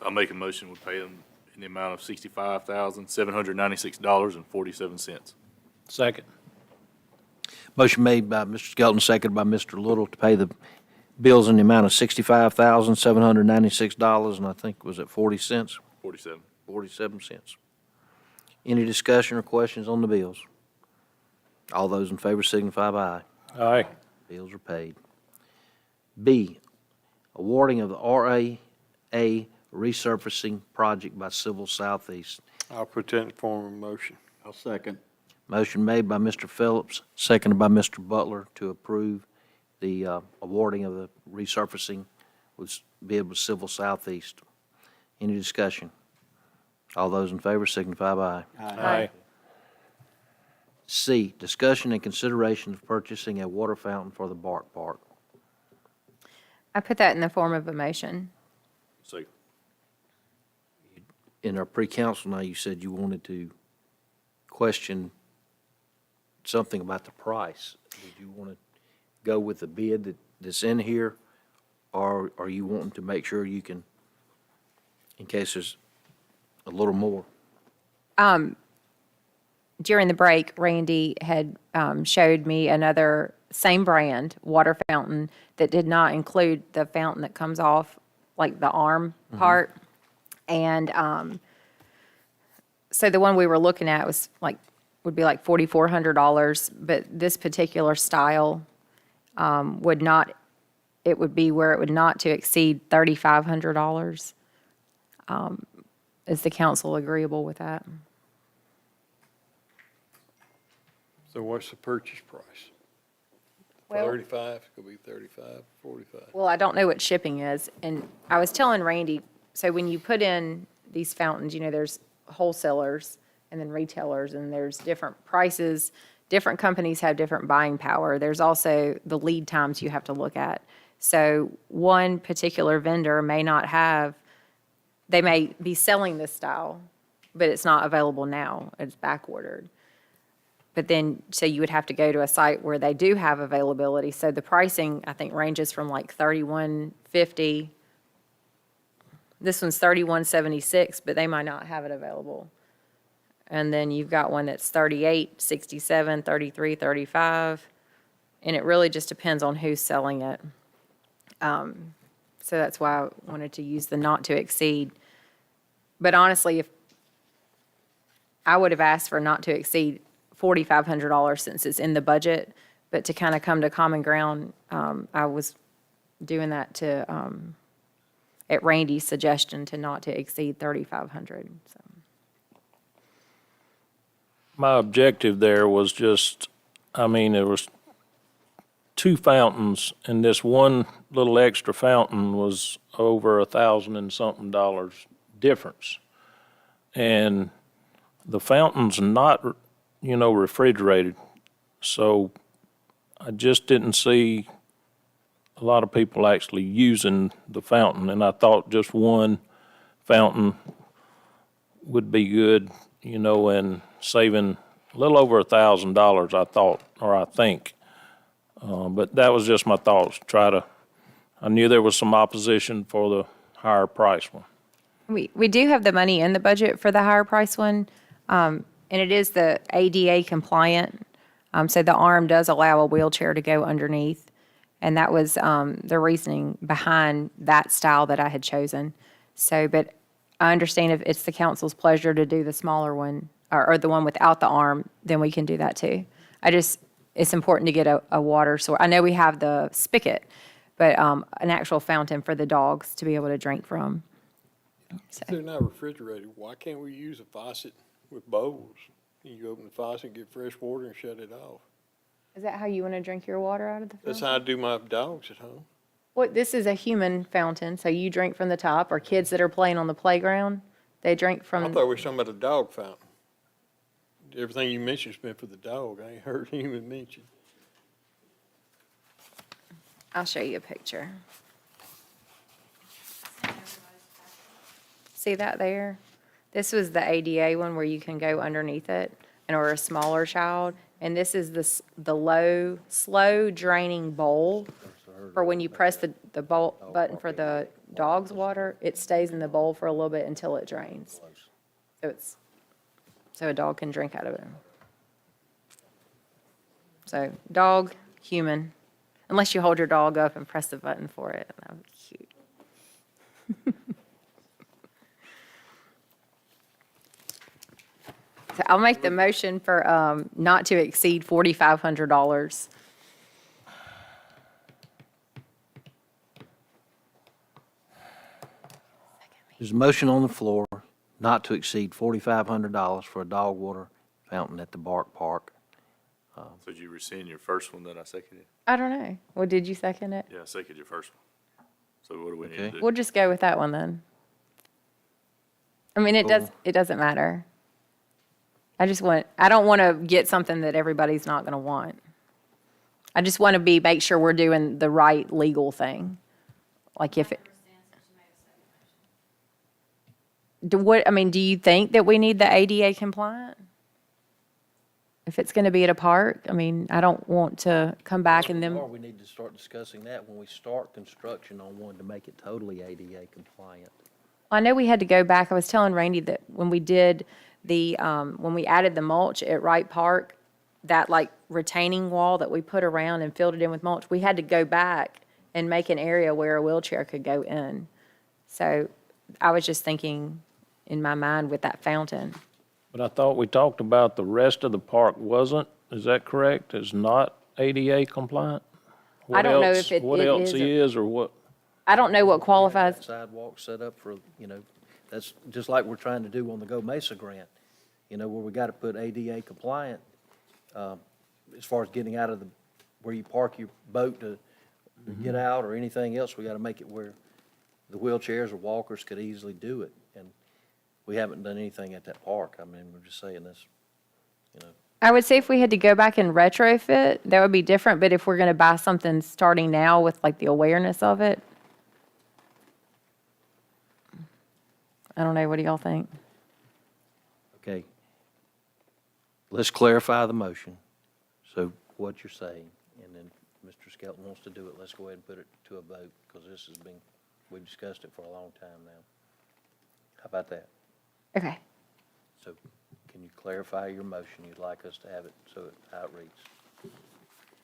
D: I'll make a motion, we pay them in the amount of $65,796.47.
G: Second.
A: Motion made by Mr. Skelton, seconded by Mr. Little to pay the bills in the amount of $65,796, and I think, was it 40 cents?
D: 47.
A: 47 cents. Any discussion or questions on the bills? All those in favor signify by aye.
G: Aye.
A: Bills are paid. B, awarding of the RAA resurfacing project by Civil Southeast.
K: I'll put that in form of a motion.
F: I'll second.
A: Motion made by Mr. Phillips, seconded by Mr. Butler to approve the awarding of the resurfacing with bid with Civil Southeast. Any discussion? All those in favor signify by aye.
G: Aye.
A: C, discussion and consideration of purchasing a water fountain for the Bark Park.
I: I put that in the form of a motion.
D: So,
A: In our pre-council now, you said you wanted to question something about the price. Did you want to go with the bid that's in here? Or are you wanting to make sure you can, in case there's a little more?
I: During the break, Randy had showed me another same brand water fountain that did not include the fountain that comes off, like the arm part. And so the one we were looking at was would be like $4,400, but this particular style would not, it would be where it would not to exceed $3,500. Is the council agreeable with that?
K: So what's the purchase price?
I: Well-
K: 35, could be 35, 45.
I: Well, I don't know what shipping is, and I was telling Randy, so when you put in these fountains, there's wholesalers and then retailers, and there's different prices. Different companies have different buying power. There's also the lead times you have to look at. So one particular vendor may not have, they may be selling this style, but it's not available now. It's back ordered. But then, so you would have to go to a site where they do have availability. So the pricing, I think, ranges from like $31.50. This one's $31.76, but they might not have it available. And then you've got one that's $38.67, $33.35, and it really just depends on who's selling it. So that's why I wanted to use the not to exceed. But honestly, if I would have asked for not to exceed $4,500 since it's in the budget, but to kind of come to common ground, I was doing that to, at Randy's suggestion, to not to exceed $3,500, so.
G: My objective there was just, there was two fountains, and this one little extra fountain was over $1,000 and something difference. And the fountain's not, refrigerated, so I just didn't see a lot of people actually using the fountain, and I thought just one fountain would be good, and saving a little over $1,000, I thought, or I think. But that was just my thoughts, I knew there was some opposition for the higher price one.
I: We do have the money in the budget for the higher price one, and it is the ADA compliant. So the arm does allow a wheelchair to go underneath. And that was the reasoning behind that style that I had chosen. So, but I understand if it's the council's pleasure to do the smaller one, or the one without the arm, then we can do that too. It's important to get a water source. I know we have the spigot, but an actual fountain for the dogs to be able to drink from. So.
K: If they're not refrigerated, why can't we use a faucet with bowls? You open the faucet, get fresh water, and shut it off.
I: Is that how you want to drink your water out of the fountain?
K: That's how I do my dogs at home.
I: Well, this is a human fountain, so you drink from the top, or kids that are playing on the playground, they drink from.
K: I thought we were talking about a dog fountain. Everything you mentioned's been for the dog. I ain't heard human mention.
I: I'll show you a picture. See that there? This was the ADA one where you can go underneath it, or a smaller child. And this is the low, slow draining bowl for when you press the bowl button for the dog's water, it stays in the bowl for a little bit until it drains. So a dog can drink out of it. So dog, human, unless you hold your dog up and press the button for it. That would be cute. So I'll make the motion for not to exceed $4,500.
A: There's a motion on the floor not to exceed $4,500 for a dog water fountain at the Bark Park.
D: So did you rescind your first one that I seconded?
I: I don't know. Well, did you second it?
D: Yeah, I seconded your first one. So what do we need
A: Okay.
D: to do?
I: We'll just go with that one then. I mean, it doesn't matter. I don't want to get something that everybody's not going to want. I just want to make sure we're doing the right legal thing. Like if it. Do you think that we need the ADA compliant? If it's going to be at a park, I mean, I don't want to come back and then.
A: Or we need to start discussing that when we start construction on one to make it totally ADA compliant.
I: I know we had to go back. I was telling Randy that when we did when we added the mulch at Wright Park, that like retaining wall that we put around and filled it in with mulch, we had to go back and make an area where a wheelchair could go in. So I was just thinking in my mind with that fountain.
G: But I thought we talked about the rest of the park wasn't, is that correct? Is not ADA compliant?
I: I don't know if
G: What
I: it
G: else
I: is
G: is or what?
I: I don't know what qualifies.
A: Sidewalk set up for, that's just like we're trying to do on the Go Mesa grant, where we got to put ADA compliant, as far as getting out of where you park your boat to get out or anything else, we got to make it where the wheelchairs or walkers could easily do it. And we haven't done anything at that park. I mean, we're just saying this,
I: I would say if we had to go back and retrofit, that would be different. But if we're going to buy something starting now with like the awareness of it, I don't know. What do y'all think?
A: Okay. Let's clarify the motion. So what you're saying, and then Mr. Skelton wants to do it, let's go ahead and put it to a vote, because we've discussed it for a long time now. How about that?
I: Okay.
A: So can you clarify your motion? You'd like us to have it how it reads?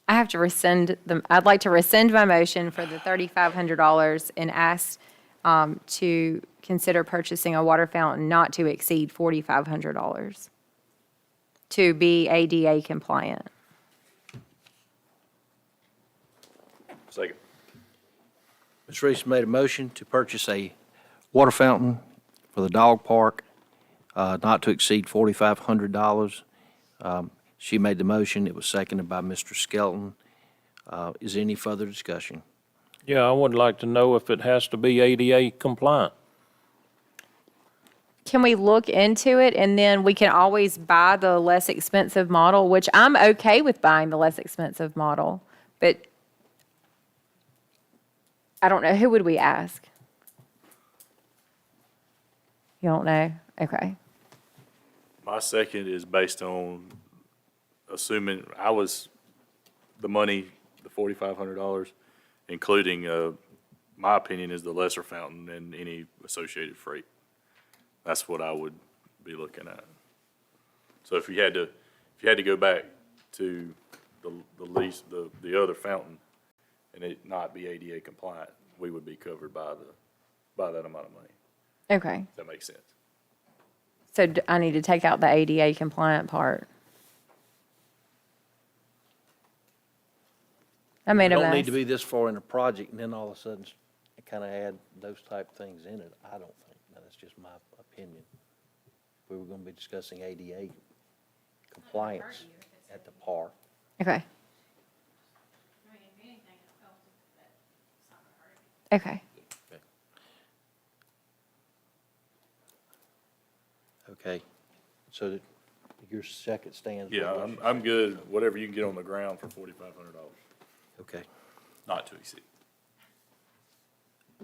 I: I have to rescind I'd like to rescind my motion for the $3,500 and ask to consider purchasing a water fountain not to exceed $4,500 to be ADA compliant.
D: Second.
A: Ms. Reese made a motion to purchase a water fountain for the dog park, not to exceed $4,500. She made the motion. It was seconded by Mr. Skelton. Is there any further discussion?
G: Yeah, I would like to know if it has to be ADA compliant.
I: Can we look into it and then we can always buy the less expensive model, which I'm okay with buying the less expensive model, but I don't know. Who would we ask? You don't know? Okay.
D: My second is based on assuming the money, the $4,500, including, my opinion is the lesser fountain and any associated freight. That's what I would be looking at. So if you had to go back to the other fountain and it not be ADA compliant, we would be covered by that amount of money.
I: Okay.
D: If that makes sense.
I: So I need to take out the ADA compliant part. I made a
A: You don't need
I: mess.
A: to be this far in a project and then all of a sudden kind of add those type things in it. I don't think. Now, that's just my opinion. If we were going to be discussing ADA compliance at the park.
I: Okay. Okay.
A: Okay. So that your second stands.
D: Yeah, I'm good. Whatever you can get on the ground for $4,500,
A: Okay.
D: not to exceed.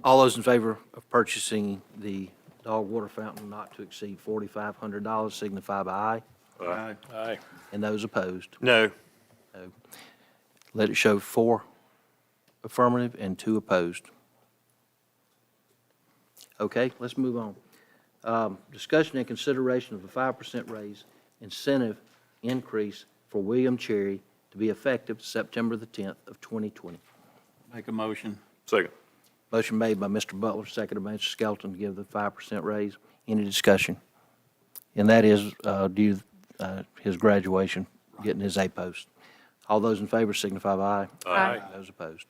A: All those in favor of purchasing the dog water fountain not to exceed $4,500 signify by aye.
D: Aye.
G: Aye.
A: And those opposed?
K: No.
A: No. Let it show 4 affirmative and 2 opposed. Okay, let's move on. Discussion and consideration of a 5% raise incentive increase for William Cherry to be effective September the 10th of 2020.
F: Make a motion.
D: Second.
A: Motion made by Mr. Butler, seconded by Mr. Skelton to give the 5% raise. Any discussion? And that is due his graduation, getting his A post. All those in favor signify by aye.
D: Aye.
A: Those opposed.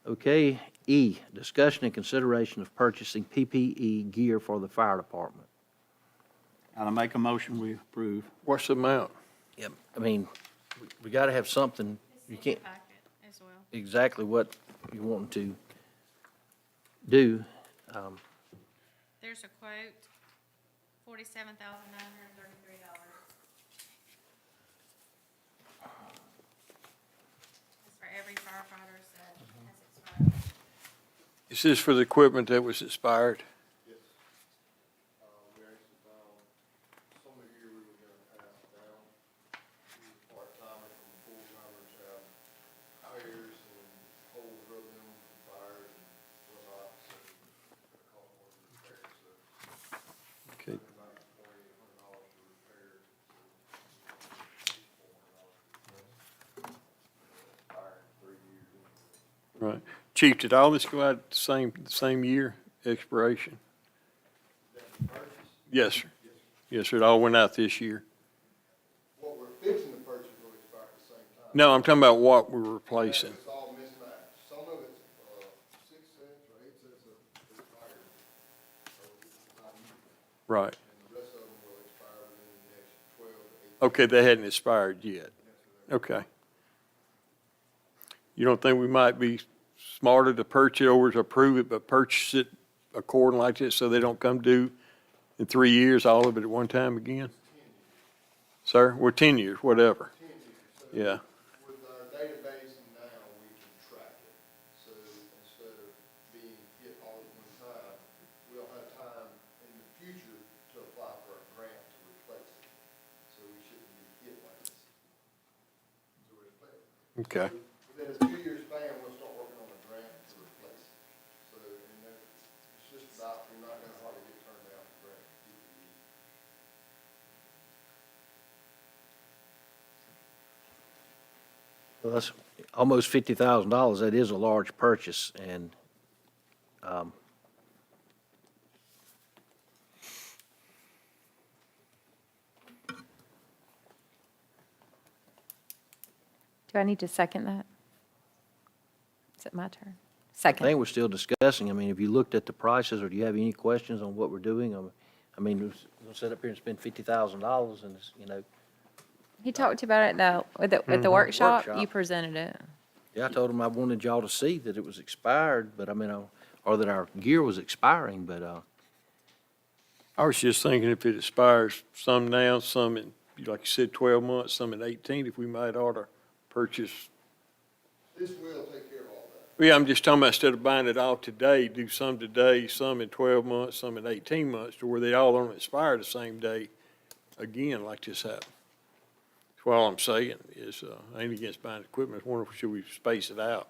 A: Okay, E, discussion and consideration of purchasing PPE gear for the fire department.
F: I'll make a motion, we approve.
K: What's the amount?
A: Yeah, I mean, we got to have something. You can't
C: Packet as well.
A: exactly what you want to do.
C: there's a quote, $47,933. It's for every firefighter that has expired.
K: Is this for the equipment that was expired?
O: Yes. We actually found some of here we were gonna pass down. These part-timers from full-timers have tires and holes drilled in them from fires and whatnot, so it's gonna cost more to repair, so.
K: Okay.
O: About $4,800 to repair, so $400 to replace. Expired 3 years anyway.
K: Right. Chief, did all this go out at the same year expiration? Yes, sir. Yes, sir. It all went out this year.
O: What we're fixing to purchase will expire at the same time.
K: No, I'm talking about what we're replacing.
O: It's all mismatched. Some of it's, 6 cents or 8 cents of expired. So it's not used.
K: Right.
O: And the rest of them will expire within the next 12 to 18.
K: Okay, they hadn't expired yet. Okay. You don't think we might be smarter to purchase it or to approve it, but purchase it according like this so they don't come due in 3 years, all of it at one time again? Sir, we're 10 years, whatever.
O: 10 years. So
K: Yeah.
O: with our database now, we can track it. So instead of being hit all at one time, we'll have time in the future to apply for a grant to replace it. So we shouldn't be hit like this. So we're planning.
K: Okay.
O: Within a 2-year span, we'll start working on a grant to replace it. So, and then it's just about, we're not gonna hardly get turned down for grant.
A: Well, that's almost $50,000. That is a large purchase, and
I: Do I need to second that? Is it my turn?
A: I
I: Second.
A: think we're still discussing. I mean, have you looked at the prices, or do you have any questions on what we're doing? I mean, we'll sit up here and spend $50,000, and it's, you know,
I: He talked to you about it though, at the workshop, you presented it.
A: yeah, I told him I wanted y'all to see that it was expired, but I mean, or that our gear was expiring, but,
K: I was just thinking if it expires, some now, some in, like you said, 12 months, some in 18, if we might ought to purchase.
O: This will take care of all that.
K: Yeah, I'm just talking about instead of buying it all today, do some today, some in 12 months, some in 18 months, to where they all don't expire the same day again, like this happened. That's all I'm saying is, I ain't against buying equipment, I wonder, should we space it out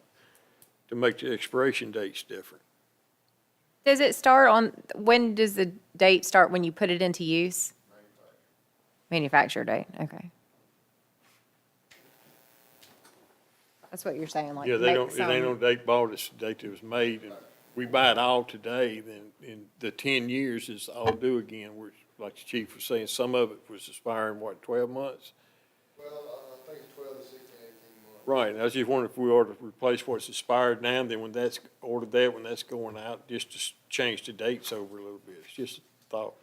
K: to make the expiration dates different?
I: Does it start on, when does the date start when you put it into use? Manufacturer date, okay. That's what you're saying, like.
K: Yeah, they
I: make
K: don't, it ain't
I: some-
K: no date bought, it's the date that was made, and we buy it all today, then in the 10 years is all due again, which, like the chief was saying, some of it was expiring, what, 12 months?
O: Well, I think it's 12 to 16, 18 months.
K: Right, and I was just wondering if we ought to replace what's expired now, and then when that's, ordered that, when that's going out, just to change the dates over a little bit, it's just a thought.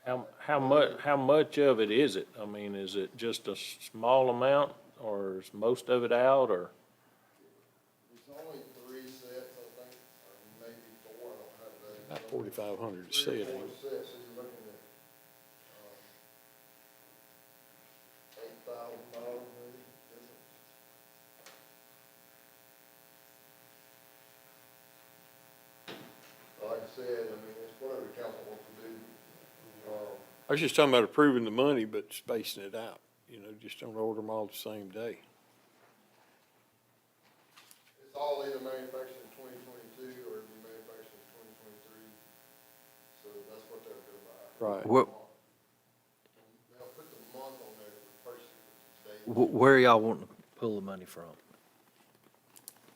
G: How much of it is it? I mean, is it just a small amount, or is most of it out, or?
O: It's only 3 sets, I think, or maybe 4, I don't have that.
K: About 4,500 to
O: 3
K: set,
O: or
K: ain't
O: 4
K: it?
O: sets, so you're looking at, $8,000 maybe. difference. Like I said, I mean, it's whatever the council wants to do.
K: I was just talking about approving the money, but spacing it out, just don't order them all the same day.
O: It's all either manufactured in 2022 or it'll be manufactured in 2023. So that's what they're going to buy.
K: Right.
O: They'll put the month on there that we purchased it, the date.
A: where y'all want to pull the money from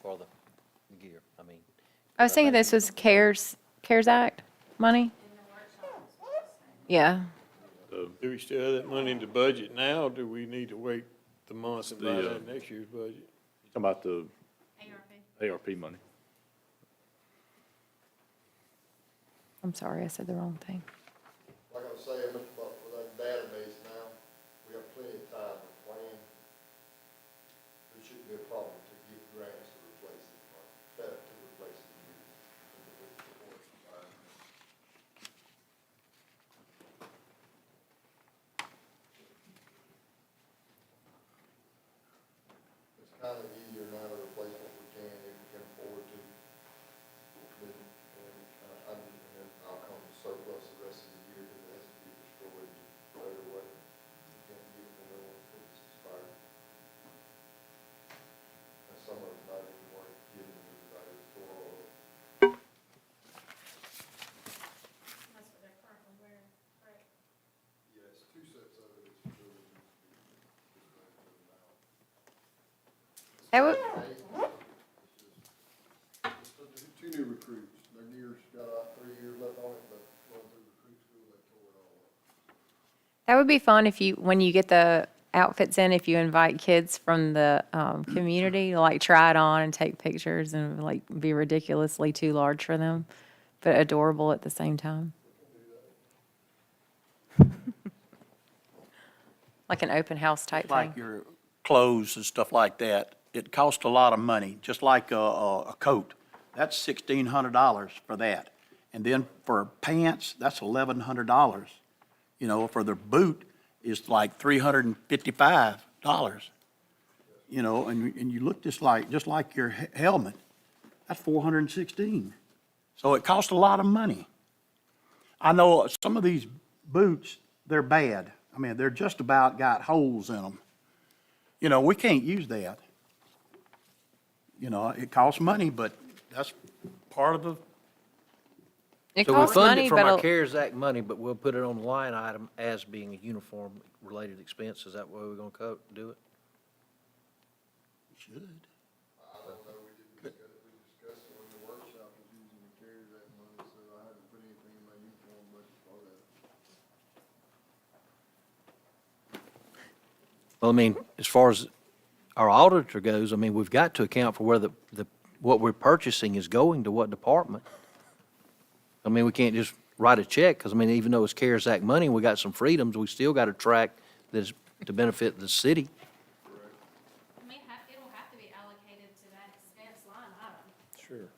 A: for the gear? I mean,
I: I was thinking this was CARES Act money? Yeah.
K: Do we still have that money in the budget now, or do we need to wait the month and buy that in next year's budget?
D: Talking about the
C: ARP.
D: ARP money.
I: I'm sorry, I said the wrong thing.
O: Like I was saying, Mr. Butler, with our database now, we have plenty of time to plan. There shouldn't be a problem to get grants to replace it, to replace it.
I: That would,
O: Two new recruits, their year's got about 3 years left on it, but going through recruit school, they tore it all up.
I: that would be fun if you, when you get the outfits in, if you invite kids from the community to like try it on and take pictures and like be ridiculously too large for them, but adorable at the same time. Like an open house type thing.
F: Like your clothes and stuff like that, it costs a lot of money, just like a coat. That's $1,600 for that. And then for pants, that's $1,100. You know, for their boot, it's like $355. You know, and you look just like your helmet, that's $416. So it costs a lot of money. I know some of these boots, they're bad. I mean, they're just about got holes in them. You know, we can't use that. You know, it costs money, but that's part of the,
I: It
A: So we
I: costs
A: fund
I: money,
A: it from our
I: but
A: CARES Act money, but we'll put it on the line item as being a uniform-related expense. Is that the way we're gonna do it?
F: should.
O: I don't know, we discussed it when the workshop was using the CARES Act money, so I haven't put anything in my uniform budget for that.
A: Well, I mean, as far as our auditor goes, I mean, we've got to account for where what we're purchasing is going to what department. I mean, we can't just write a check, because, I mean, even though it's CARES Act money, and we got some freedoms, we still got to track this to benefit the city.
C: It'll have to be allocated to that expense line item.
G: Sure.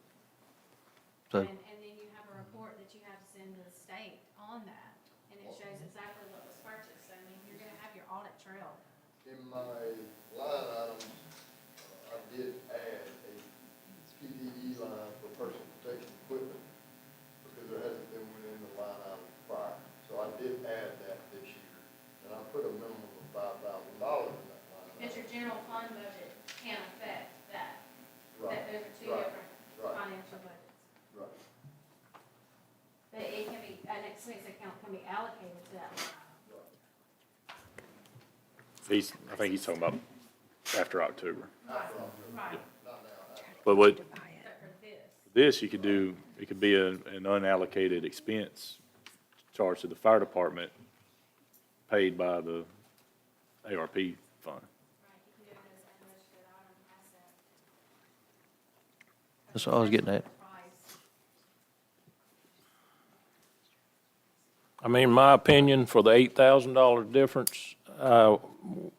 A: So,
C: And then you have a report that you have to send to the state on that, and it shows exactly what was purchased. So, I mean, you're gonna have your audit trail.
O: In my line items, I did add a PPE line for personal protection equipment, because there hasn't been one in the line item prior. So I did add that this year, and I put a minimum of $5,000 in that line
C: But
O: item.
C: your general fund budget can't affect that.
O: Right,
C: Those are two
O: right,
C: different
O: right.
C: financial budgets.
O: Right.
C: But it can be, an expense account can be allocated to that line item.
D: I think he's talking about after October.
C: Right.
D: But what,
C: Except for this.
D: this, you could do, it could be an unallocated expense charged to the fire department, paid by the ARP fund.
C: Right, you can do it as unlisted item asset.
A: that's what I was getting at.
C: Price.
G: I mean, my opinion, for the $8,000 difference,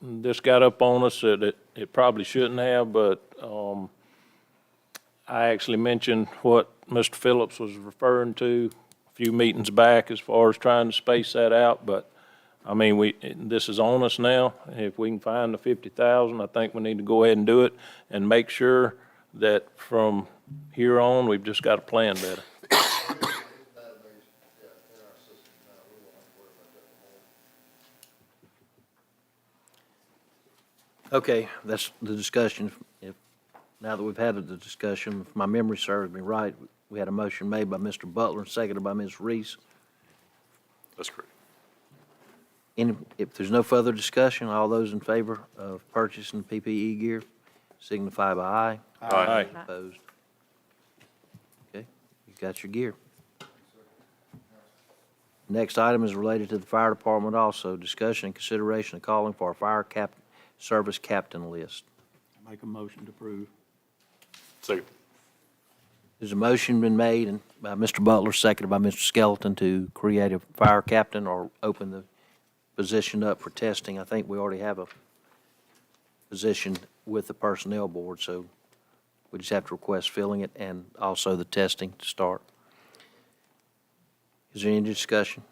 G: this got up on us that it probably shouldn't have, but, I actually mentioned what Mr. Phillips was referring to a few meetings back as far as trying to space that out, but, I mean, this is on us now. If we can find the 50,000, I think we need to go ahead and do it and make sure that from here on, we've just got to plan better.
A: Okay, that's the discussion. Now that we've had the discussion, if my memory serves me right, we had a motion made by Mr. Butler and seconded by Ms. Reese.
D: That's correct.
A: If there's no further discussion, all those in favor of purchasing PPE gear signify by aye.
D: Aye.
A: Opposed? Okay, you got your gear. Next item is related to the fire department also. Discussion and consideration of calling for a fire service captain list.
F: Make a motion to approve.
D: Second.
A: There's a motion been made and by Mr. Butler, seconded by Mr. Skelton to create a fire captain or open the position up for testing. I think we already have a position with the personnel board, so we just have to request filling it and also the testing to start. Is there any discussion?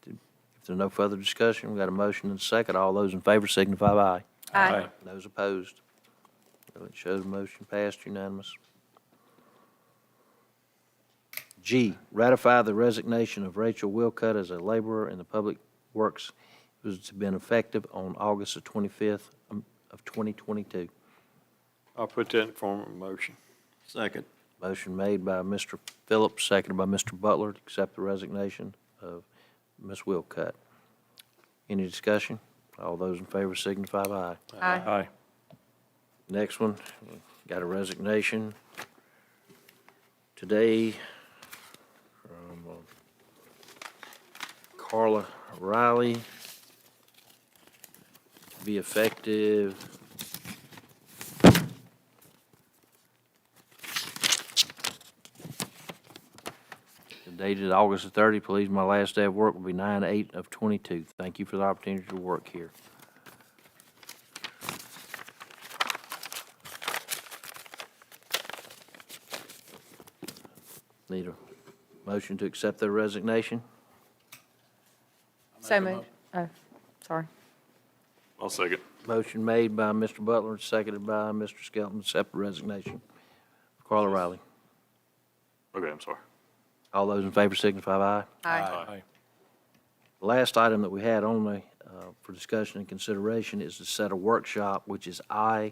A: If there's no further discussion, we've got a motion and a second. All those in favor signify by aye.
I: Aye.
A: Those opposed? So it shows motion passed unanimous. G, ratify the resignation of Rachel Wilcutt as a laborer in the Public Works. It was to be effective on August the 25th of 2022.
K: I'll put that in form of a motion.
F: Second.
A: Motion made by Mr. Phillips, seconded by Mr. Butler to accept the resignation of Ms. Wilcutt. Any discussion? All those in favor signify by aye.
I: Aye.
D: Aye.
A: Next one, got a resignation today from Carla Riley, to be effective dated August the 30th. Please, my last day of work will be 9/8/22. Thank you for the opportunity to work here. Need a motion to accept their resignation?
I: So moved. Oh, sorry.
D: I'll second.
A: Motion made by Mr. Butler, seconded by Mr. Skelton, to accept the resignation. Carla Riley.
D: Okay, I'm sorry.
A: All those in favor signify by aye.
G: Aye.
A: The last item that we had only for discussion and consideration is to set a workshop, which is for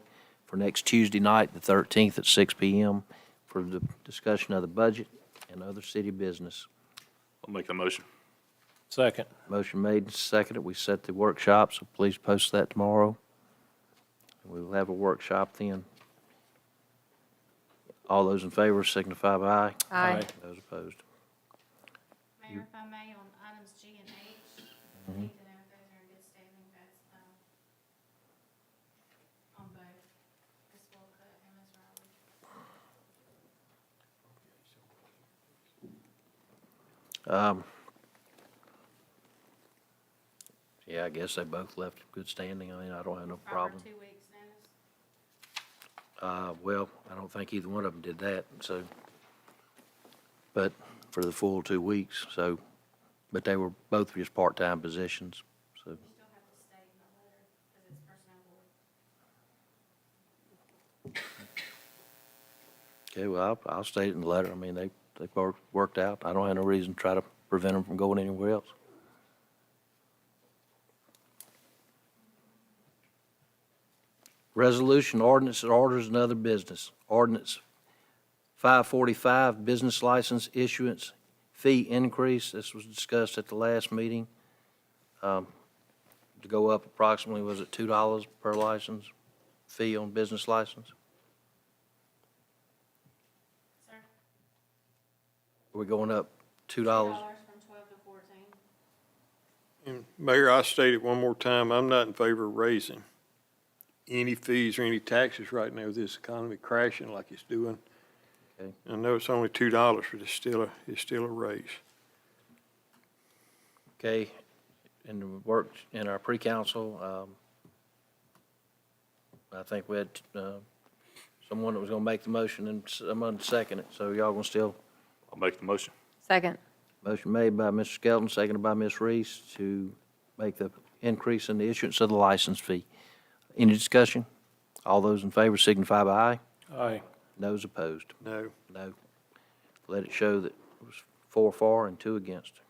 A: next Tuesday night, the 13th at 6 p.m. for the discussion of the budget and other city business.
D: I'll make the motion.
G: Second.
A: Motion made and seconded. We set the workshop, so please post that tomorrow. We will have a workshop then. All those in favor signify by aye.
I: Aye.
A: Those opposed.
C: Mayor, if I may, on items G and H, I need to know if those are in good standing. That's, on both, Ms. Wolcott and Ms. Riley.
A: Yeah, I guess they both left in good standing. I mean, I don't have no
C: Proper
A: problem.
C: 2 weeks notice.
A: Well, I don't think either one of them did that, so, but for the full 2 weeks, so, but they were both just part-time positions, so.
C: You still have to state in the letter, because it's personnel board.
A: Okay, well, I'll state it in the letter. I mean, they both worked out. I don't have no reason to try to prevent them from going anywhere else. Resolution, ordinance, and orders and other business. Ordinance 545, business license issuance fee increase. This was discussed at the last meeting. To go up approximately, was it $2 per license fee on business license?
C: Sir?
A: Are we going up $2?
C: $2 from 12 to 14.
K: And Mayor, I state it one more time, I'm not in favor of raising any fees or any taxes right now with this economy crashing like it's doing.
A: Okay.
K: I know it's only $2, but it's still a raise.
A: Okay, and we worked in our pre-council. I think we had someone that was going to make the motion and someone to second it, so y'all going to still.
D: I'll make the motion.
I: Second.
A: Motion made by Mr. Skelton, seconded by Ms. Reese to make the increase in the issuance of the license fee. Any discussion? All those in favor signify by aye.
G: Aye.
A: Those opposed?
K: No.
A: No. Let it show that it was 4 for and 2 against.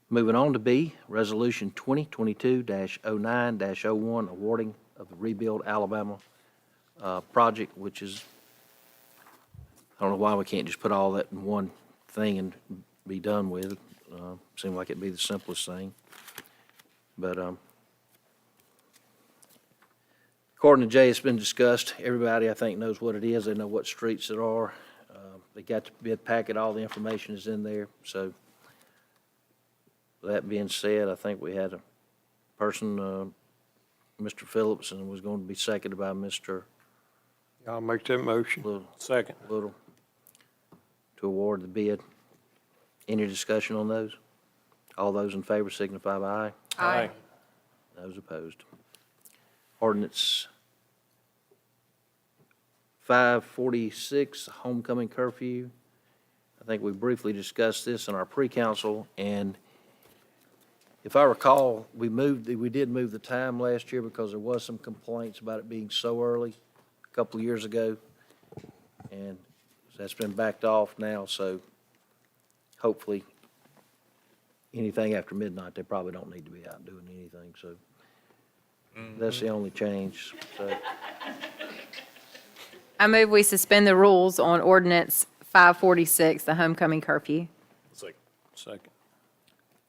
A: Moving on to B, Resolution 2022-09-01, awarding of the Rebuild Alabama project, which is, I don't know why we can't just put all that in one thing and be done with it. Seemed like it'd be the simplest thing. But according to Jay, it's been discussed. Everybody, I think, knows what it is. They know what streets it are. They got the bid packet. All the information is in there. So that being said, I think we had a person, Mr. Phillips, and was going to be seconded by Mr.
K: I'll make that motion.
G: Second.
A: Little, to award the bid. Any discussion on those? All those in favor signify by aye.
I: Aye.
A: Those opposed. Ordinance 546, homecoming curfew. I think we briefly discussed this in our pre-council, and if I recall, we did move the time last year because there was some complaints about it being so early a couple of years ago, and that's been backed off now, so hopefully anything after midnight, they probably don't need to be out doing anything, so that's the only change, so.
I: I move we suspend the rules on ordinance 546, the homecoming curfew.
D: Second.
G: Second.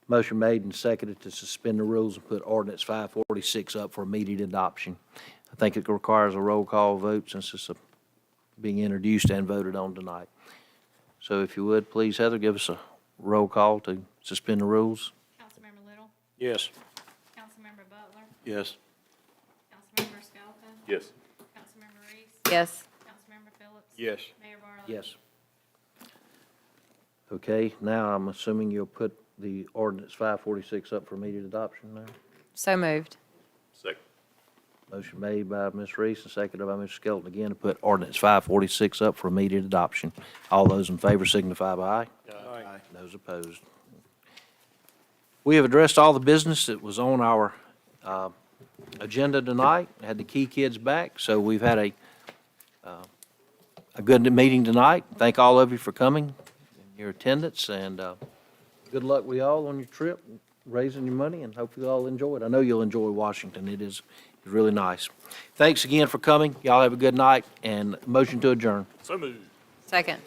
A: Motion made and seconded to suspend the rules and put ordinance 546 up for immediate adoption. I think it requires a roll call vote since it's being introduced and voted on tonight. So if you would, please, Heather, give us a roll call to suspend the rules.
C: Councilmember Little,
G: Yes.
C: Councilmember Butler,
F: Yes.
C: Councilmember Skelton,
D: Yes.
C: Councilmember Reese,
I: Yes.
C: Councilmember Phillips.
K: Yes.
C: Mayor Barlow.
A: Yes. Okay, now I'm assuming you'll put the ordinance 546 up for immediate adoption now?
I: So moved.
D: Second.
A: Motion made by Ms. Reese and seconded by Mr. Skelton again to put ordinance 546 up for immediate adoption. All those in favor signify by aye.
F: Aye.
A: Those opposed. We have addressed all the business that was on our agenda tonight. Had the key kids back, so we've had a good meeting tonight. Thank all of you for coming and your attendance, and good luck with y'all on your trip, raising your money, and hope you all enjoy it. I know you'll enjoy Washington. It is really nice. Thanks again for coming. Y'all have a good night, and motion to adjourn.
D: So moved.
I: Second.